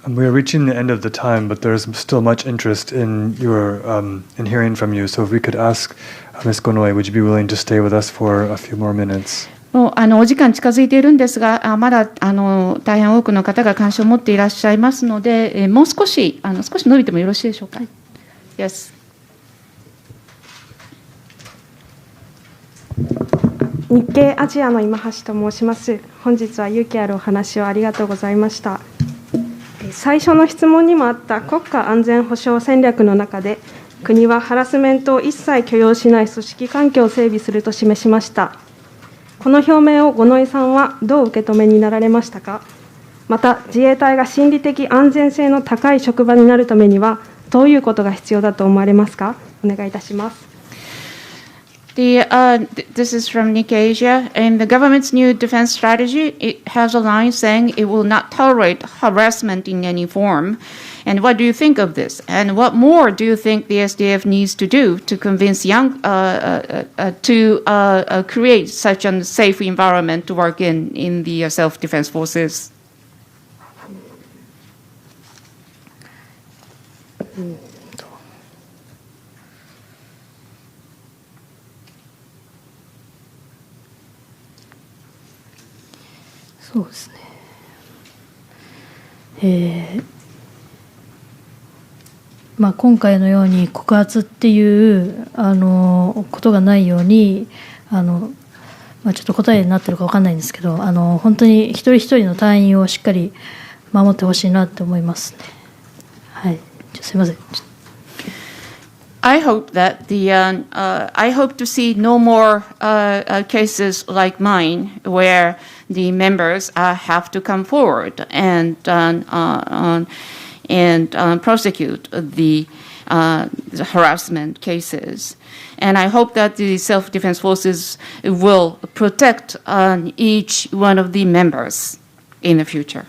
We are reaching the end of the time, but there's still much interest in in hearing from you. So if we could ask Ms. Konoe, would you be willing to stay with us for a few more minutes? もうお時間近づいているんですが、まだ大変多くの方が関心を持っていらっしゃいますので、もう少し伸びてもよろしいでしょうか。Yes. 日経アジアの今橋と申します。本日は勇気あるお話をありがとうございました。最初の質問にもあった国家安全保障戦略の中で、国はハラスメントを一切許容しない組織環境を整備すると示しました。この表明を五ノ井さんはどう受け止めになられましたか。また、自衛隊が心理的安全性の高い職場になるためには、どういうことが必要だと思われますか。お願いいたします。This is from Nikkei Asia. In the government's new defense strategy, it has a line saying it will not tolerate harassment in any form. And what do you think of this? And what more do you think the SDF needs to do to convince young to create such a safe environment to work in the self-defense forces? そうですね。今回のように告発っていうことがないようにちょっと答えになってるか分かんないんですけど、本当に一人一人の隊員をしっかり守ってほしいなって思いますね。はい。すいません。I hope that I hope to see no more cases like mine where the members have to come forward and prosecute the harassment cases. And I hope that the self-defense forces will protect each one of the members in the future.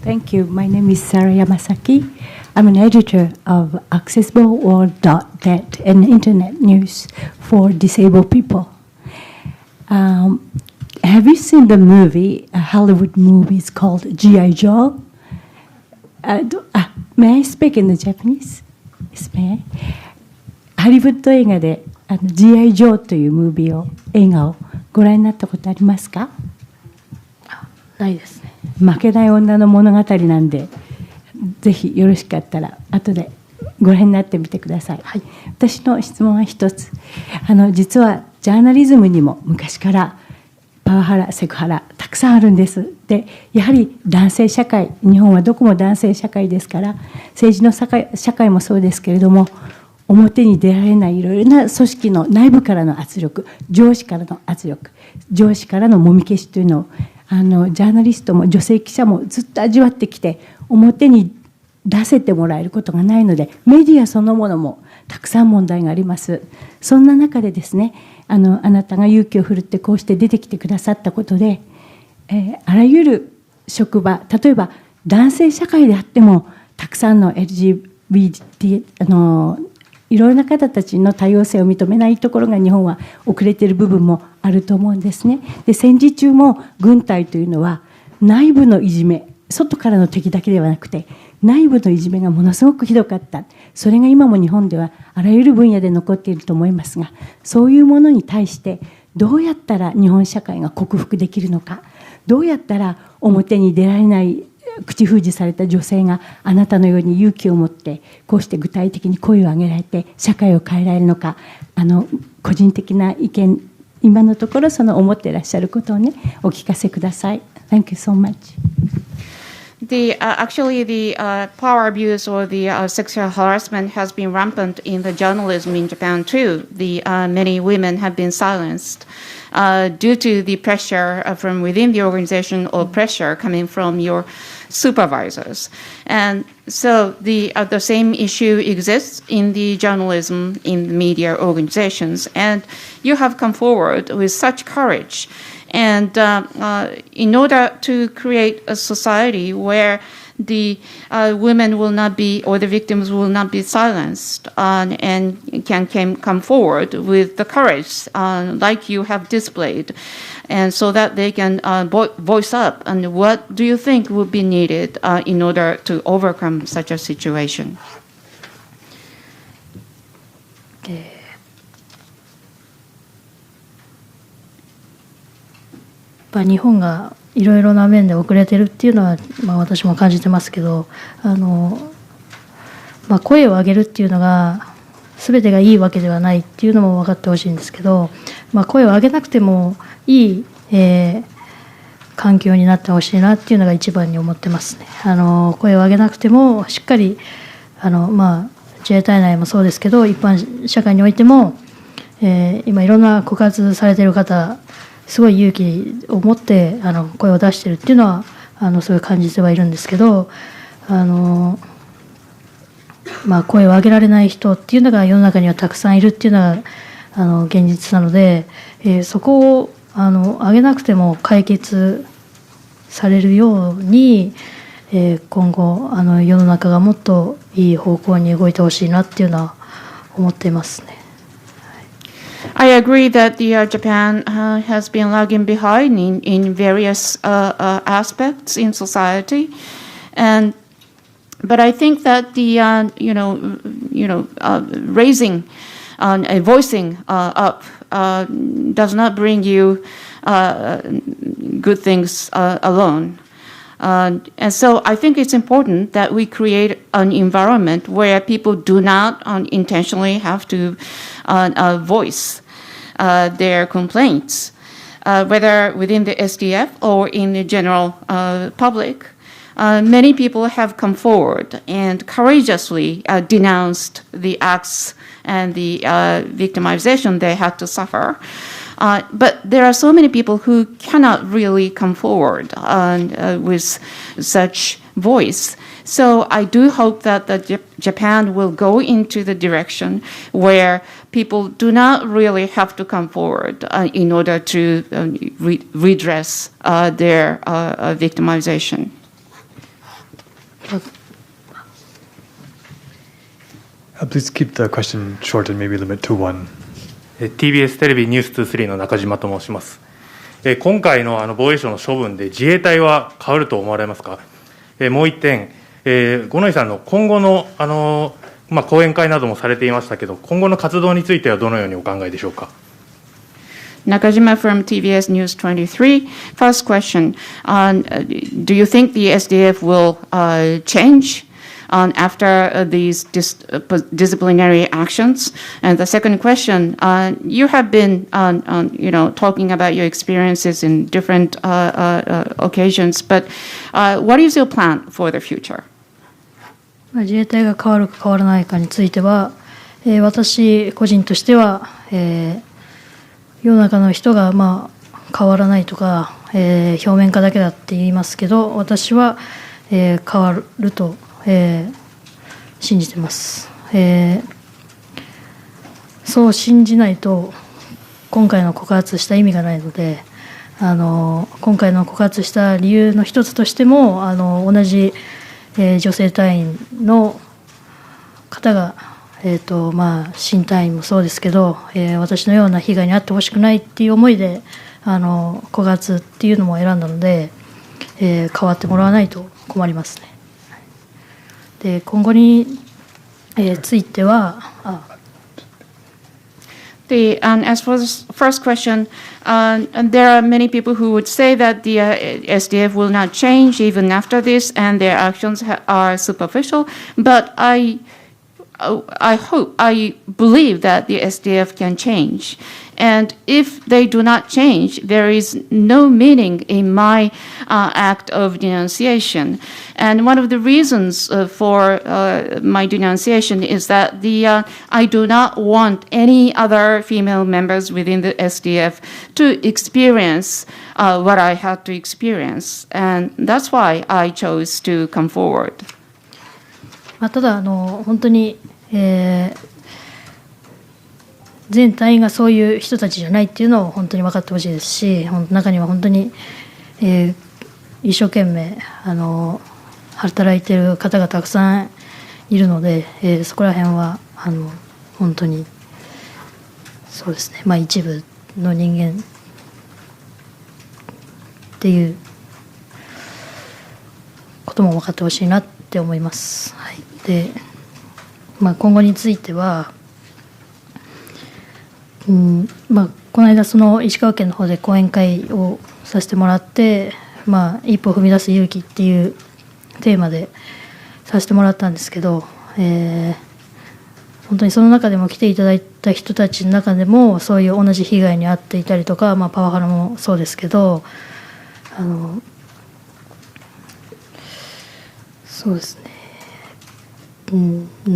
Thank you. My name is Sarah Yamasaki. I'm an editor of AccessibleWorld.net, an internet news for disabled people. Have you seen the movie, a Hollywood movie, it's called G.I. Joe? May I speak in the Japanese? Yes, may I? ハリウッド映画でG.I. Joe という映画をご覧になったことありますか？ないですね。負けない女の物語なんで、ぜひよろしかったら後でご覧になってみてください。はい、私の質問は一つ。実はジャーナリズムにも昔からパワハラ、セクハラ、たくさんあるんです。で、やはり男性社会、日本はどこも男性社会ですから、政治の社会もそうですけれども、表に出られないいろいろな組織の内部からの圧力、上司からの圧力、上司からのもみ消しというのを、ジャーナリストも女性記者もずっと味わってきて、表に出せてもらえることがないので、メディアそのものもたくさん問題があります。そんな中でですね、あなたが勇気を振るってこうして出てきてくださったことで、あらゆる職場、例えば男性社会であってもたくさんの LGBT いろいろな方たちの多様性を認めないところが日本は遅れている部分もあると思うんですね。で、戦時中も軍隊というのは内部のいじめ、外からの敵だけではなくて内部のいじめがものすごくひどかった。それが今も日本ではあらゆる分野で残っていると思いますが、そういうものに対してどうやったら日本社会が克服できるのか、どうやったら表に出られない口封じされた女性があなたのように勇気を持ってこうして具体的に声を上げられて社会を変えられるのか、個人的な意見、今のところその思っていらっしゃることをね、お聞かせください。Thank you so much. Actually, the power abuse or the sexual harassment has been rampant in the journalism in Japan too. Many women have been silenced due to the pressure from within the organization or pressure coming from your supervisors. And so the same issue exists in the journalism, in the media organizations. And you have come forward with such courage. And in order to create a society where the women will not be, or the victims will not be silenced, and can come forward with the courage like you have displayed, and so that they can voice up. And what do you think would be needed in order to overcome such a situation? 日本がいろいろな面で遅れてるっていうのは、私も感じてますけど、声を上げるっていうのが全てがいいわけではないっていうのも分かってほしいんですけど、声を上げなくてもいい、環境になってほしいなっていうのが一番に思ってますね。声を上げなくてもしっかり自衛隊内もそうですけど、一般社会においても、今いろんな告発されている方、すごい勇気を持って声を出しているっていうのはそういう感じてはいるんですけど、声を上げられない人っていうのが世の中にはたくさんいるっていうのが現実なので、そこを上げなくても解決されるように、今後世の中がもっといい方向に動いてほしいなっていうのは思っていますね。I agree that Japan has been lagging behind in various aspects in society, but I think that raising voicing up does not bring you good things alone. And so I think it's important that we create an environment where people do not intentionally have to voice their complaints, whether within the SDF or in the general public. Many people have come forward and courageously denounced the acts and the victimization they had to suffer. But there are so many people who cannot really come forward with such voice. So I do hope that Japan will go into the direction where people do not really have to come forward in order to redress their victimization. Please keep the question short and maybe limit to one. TBS テレビニュース23の中島と申します。今回の防衛省の処分で自衛隊は変わると思われますか。もう一点、五ノ井さんの今後の講演会などもされていましたけど、今後の活動についてはどのようにお考えでしょうか。Nakajima from TBS News 23. First question, do you think the SDF will change after these disciplinary actions? And the second question, you have been talking about your experiences in different occasions, but what is your plan for the future? 自衛隊が変わるか変わらないかについては、私個人としては、世の中の人が変わらないとか、表面化だけだって言いますけど、私は、変わると、信じてます。そう信じないと今回の告発した意味がないので、今回の告発した理由の一つとしても同じ、女性隊員の方が、新隊員もそうですけど、私のような被害に遭ってほしくないっていう思いで告発っていうのも選んだので、変わってもらわないと困りますね。で、今後に、ついてはAs for the first question, there are many people who would say that the SDF will not change even after this, and their actions are superficial. But I believe that the SDF can change. And if they do not change, there is no meaning in my act of denunciation. And one of the reasons for my denunciation is that I do not want any other female members within the SDF to experience what I had to experience. And that's why I chose to come forward. ただ本当に、全隊員がそういう人たちじゃないっていうのを本当に分かってほしいですし、中には本当に、一生懸命働いている方がたくさんいるので、そこら辺は本当にそうですね、一部の人間っていうことも分かってほしいなって思います。はい、で、今後については、この間その石川県の方で講演会をさせてもらって、一歩踏み出す勇気っていうテーマでさせてもらったんですけど、本当にその中でも来ていただいた人たちの中でもそういう同じ被害に遭っていたりとか、パワハラもそうですけど、そうですね、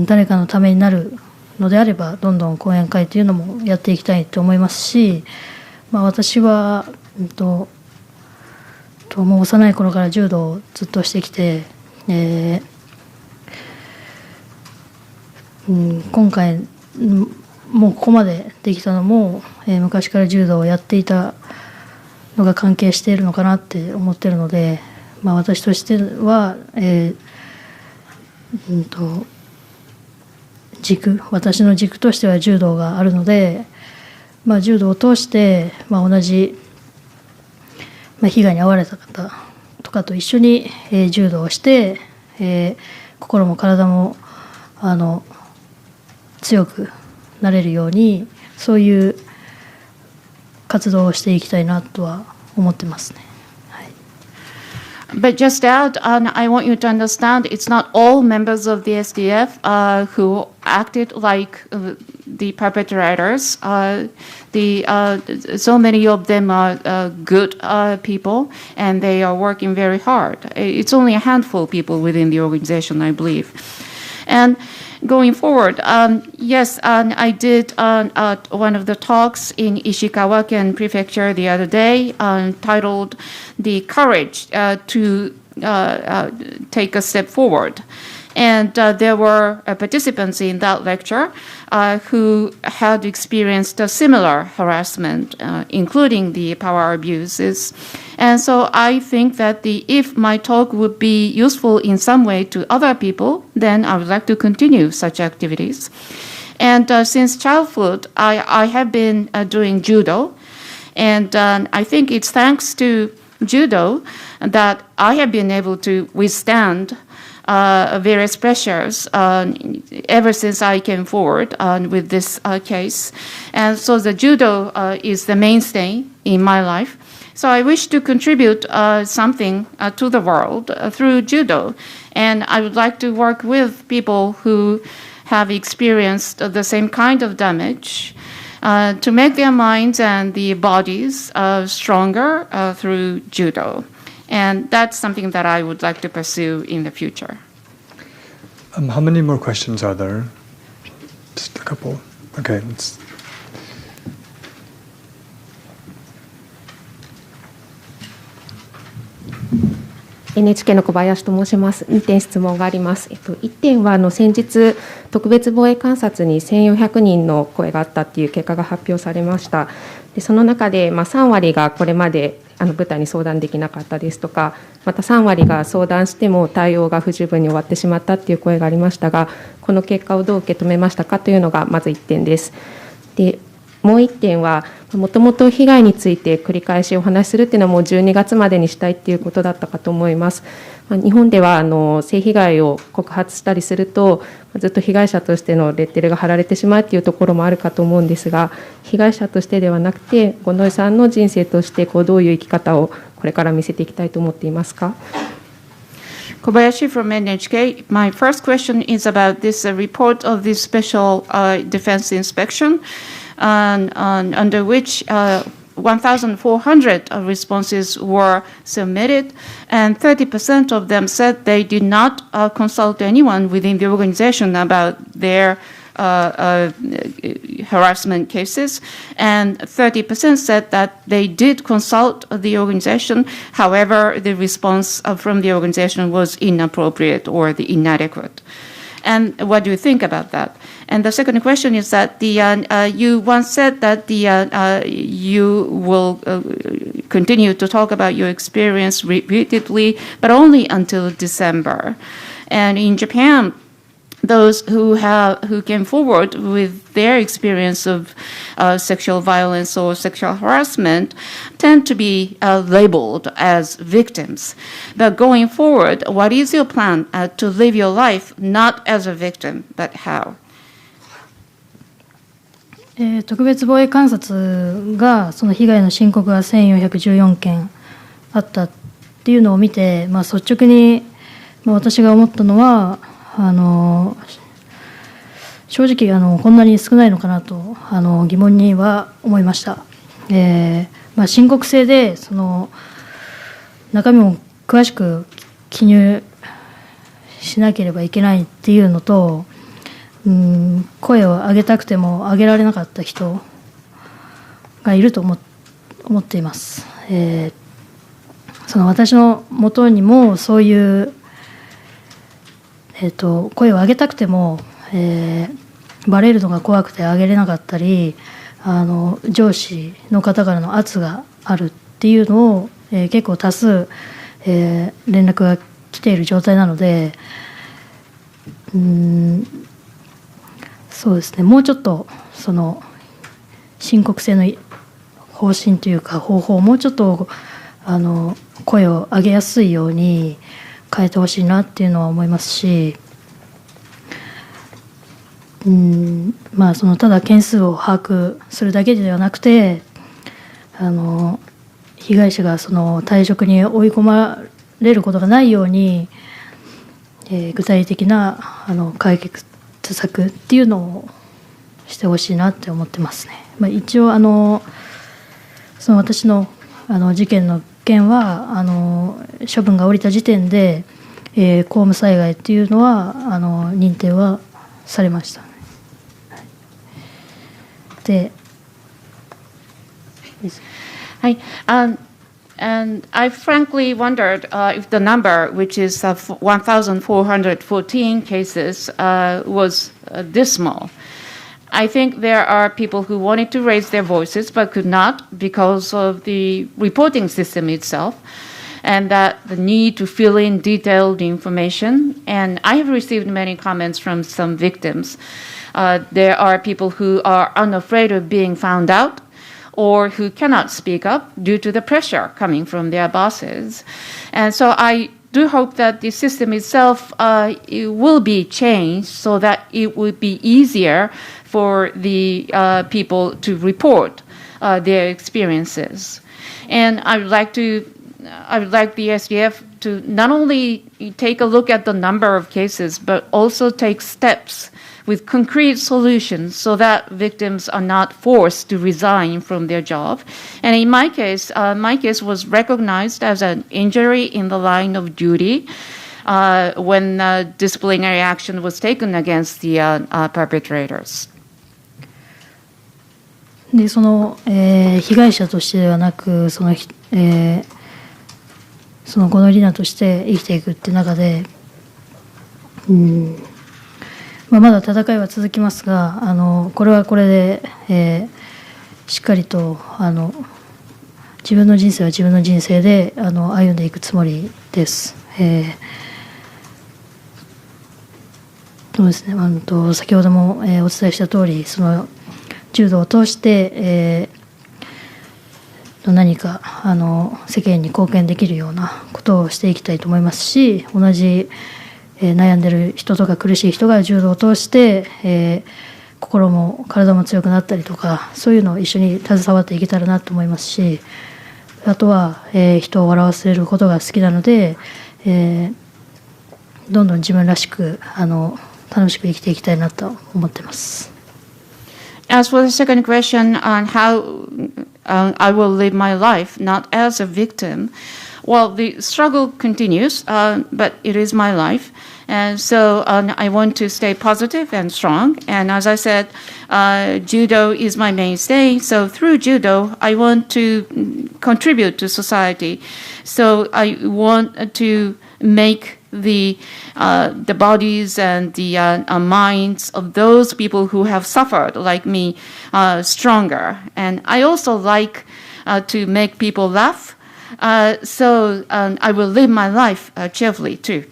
誰かのためになるのであればどんどん講演会というのもやっていきたいと思いますし、私は、もう幼い頃から柔道をずっとしてきて、今回もうここまでできたのも、昔から柔道をやっていたのが関係しているのかなって思っているので、私としては、私の軸としては柔道があるので、柔道を通して、同じ、被害に遭われた方とかと一緒に、柔道をして、心も体も強くなれるようにそういう活動をしていきたいなとは思ってますね。But just that, I want you to understand, it's not all members of the SDF who acted like the perpetrators. So many of them are good people, and they are working very hard. It's only a handful of people within the organization, I believe. And going forward, yes, I did one of the talks in Ishikawa-ken Prefecture the other day, titled "The Courage to Take a Step Forward." And there were participants in that lecture who had experienced a similar harassment, including the power abuses. And so I think that if my talk would be useful in some way to other people, then I would like to continue such activities. And since childhood, I have been doing judo. And I think it's thanks to judo that I have been able to withstand various pressures ever since I came forward with this case. And so the judo is the mainstay in my life. So I wish to contribute something to the world through judo. And I would like to work with people who have experienced the same kind of damage to make their minds and the bodies stronger through judo. And that's something that I would like to pursue in the future. How many more questions are there? Just a couple. Okay. NHK の小林と申します。2点質問があります。1点は先日、特別防衛監察に1400人の声があったという結果が発表されました。でその中で、3割がこれまで部隊に相談できなかったですとか、また3割が相談しても対応が不十分に終わってしまったという声がありましたが、この結果をどう受け止めましたかというのがまず1点です。でもう1点は、もともと被害について繰り返しお話しするというのはもう12月までにしたいということだったかと思います。日本では性被害を告発したりすると、ずっと被害者としてのレッテルが貼られてしまうというところもあるかと思うんですが、被害者としてではなくて、五ノ井さんの人生としてどういう生き方をこれから見せていきたいと思っていますか。Kobayashi from NHK. My first question is about this report of this special defense inspection, under which 1,400 responses were submitted, and 30% of them said they did not consult anyone within the organization about their harassment cases, and 30% said that they did consult the organization. However, the response from the organization was inappropriate or inadequate. And what do you think about that? And the second question is that you once said that you will continue to talk about your experience repeatedly, but only until December. And in Japan, those who came forward with their experience of sexual violence or sexual harassment tend to be labeled as victims. But going forward, what is your plan to live your life not as a victim, but how? 特別防衛監察がその被害の申告が1414件あったっていうのを見て、率直に私が思ったのは正直こんなに少ないのかなと疑問には思いました。申告制でその中身も詳しく記入しなければいけないっていうのと、声を上げたくても上げられなかった人がいると思っています。その私の元にもそういう声を上げたくても、バレるのが怖くて上げれなかったり、上司の方からの圧があるっていうのを、結構多数、連絡が来ている状態なので、そうですね、もうちょっとその申告制の方針というか方法をもうちょっと声を上げやすいように変えてほしいなっていうのは思いますし、そのただ件数を把握するだけではなくて、被害者がその退職に追い込まれることがないように、具体的な解決策っていうのをしてほしいなって思ってますね。一応その私の事件の件は処分が下りた時点で、公務災害っていうのは認定はされました。で、はい。And I frankly wondered if the number, which is 1,414 cases, was dismal. I think there are people who wanted to raise their voices but could not because of the reporting system itself, and that the need to fill in detailed information. And I have received many comments from some victims. There are people who are unafraid of being found out, or who cannot speak up due to the pressure coming from their bosses. And so I do hope that the system itself it will be changed so that it would be easier for the people to report their experiences. And I would like the SDF to not only take a look at the number of cases, but also take steps with concrete solutions so that victims are not forced to resign from their job. And in my case was recognized as an injury in the line of duty when disciplinary action was taken against the perpetrators. でその被害者としてではなくその五ノ井里奈として生きていくっていう中で、まだ戦いは続きますがこれはこれで、しっかりと自分の人生は自分の人生で歩んでいくつもりです。そうですね、先ほども、お伝えした通りその柔道を通して、何か世間に貢献できるようなことをしていきたいと思いますし、同じ、悩んでる人とか苦しい人が柔道を通して、心も体も強くなったりとかそういうのを一緒に携わっていけたらなと思いますし、あとは、人を笑わせることが好きなので、どんどん自分らしく楽しく生きていきたいなと思っています。As for the second question on how I will live my life, not as a victim, well, the struggle continues, but it is my life. And so I want to stay positive and strong. And as I said, judo is my mainstay. So through judo, I want to contribute to society. So I want to make the bodies and the minds of those people who have suffered like me stronger. And I also like to make people laugh. So I will live my life cheerfully too.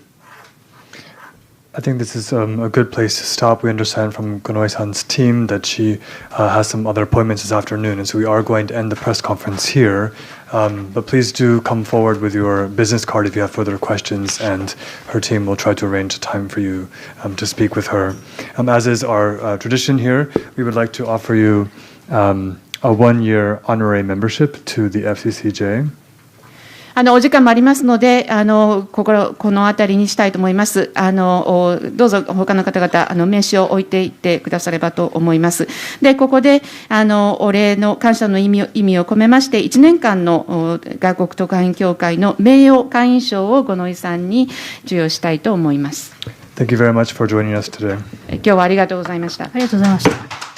I think this is a good place to stop. We understand from Gonoi-san's team that she has some other appointments this afternoon, and so we are going to end the press conference here. But please do come forward with your business card if you have further questions, and her team will try to arrange a time for you to speak with her. As is our tradition here, we would like to offer you a 1-year honorary membership to the FCCJ. お時間もありますので、この辺りにしたいと思います。どうぞ他の方々、名刺を置いていってくださればと思います。で、ここで、お礼の感謝の意味を込めまして、1年間の外国特派員協会の名誉会員証を五ノ井さんに授与したいと思います。Thank you very much for joining us today. 今日はありがとうございました。ありがとうございました。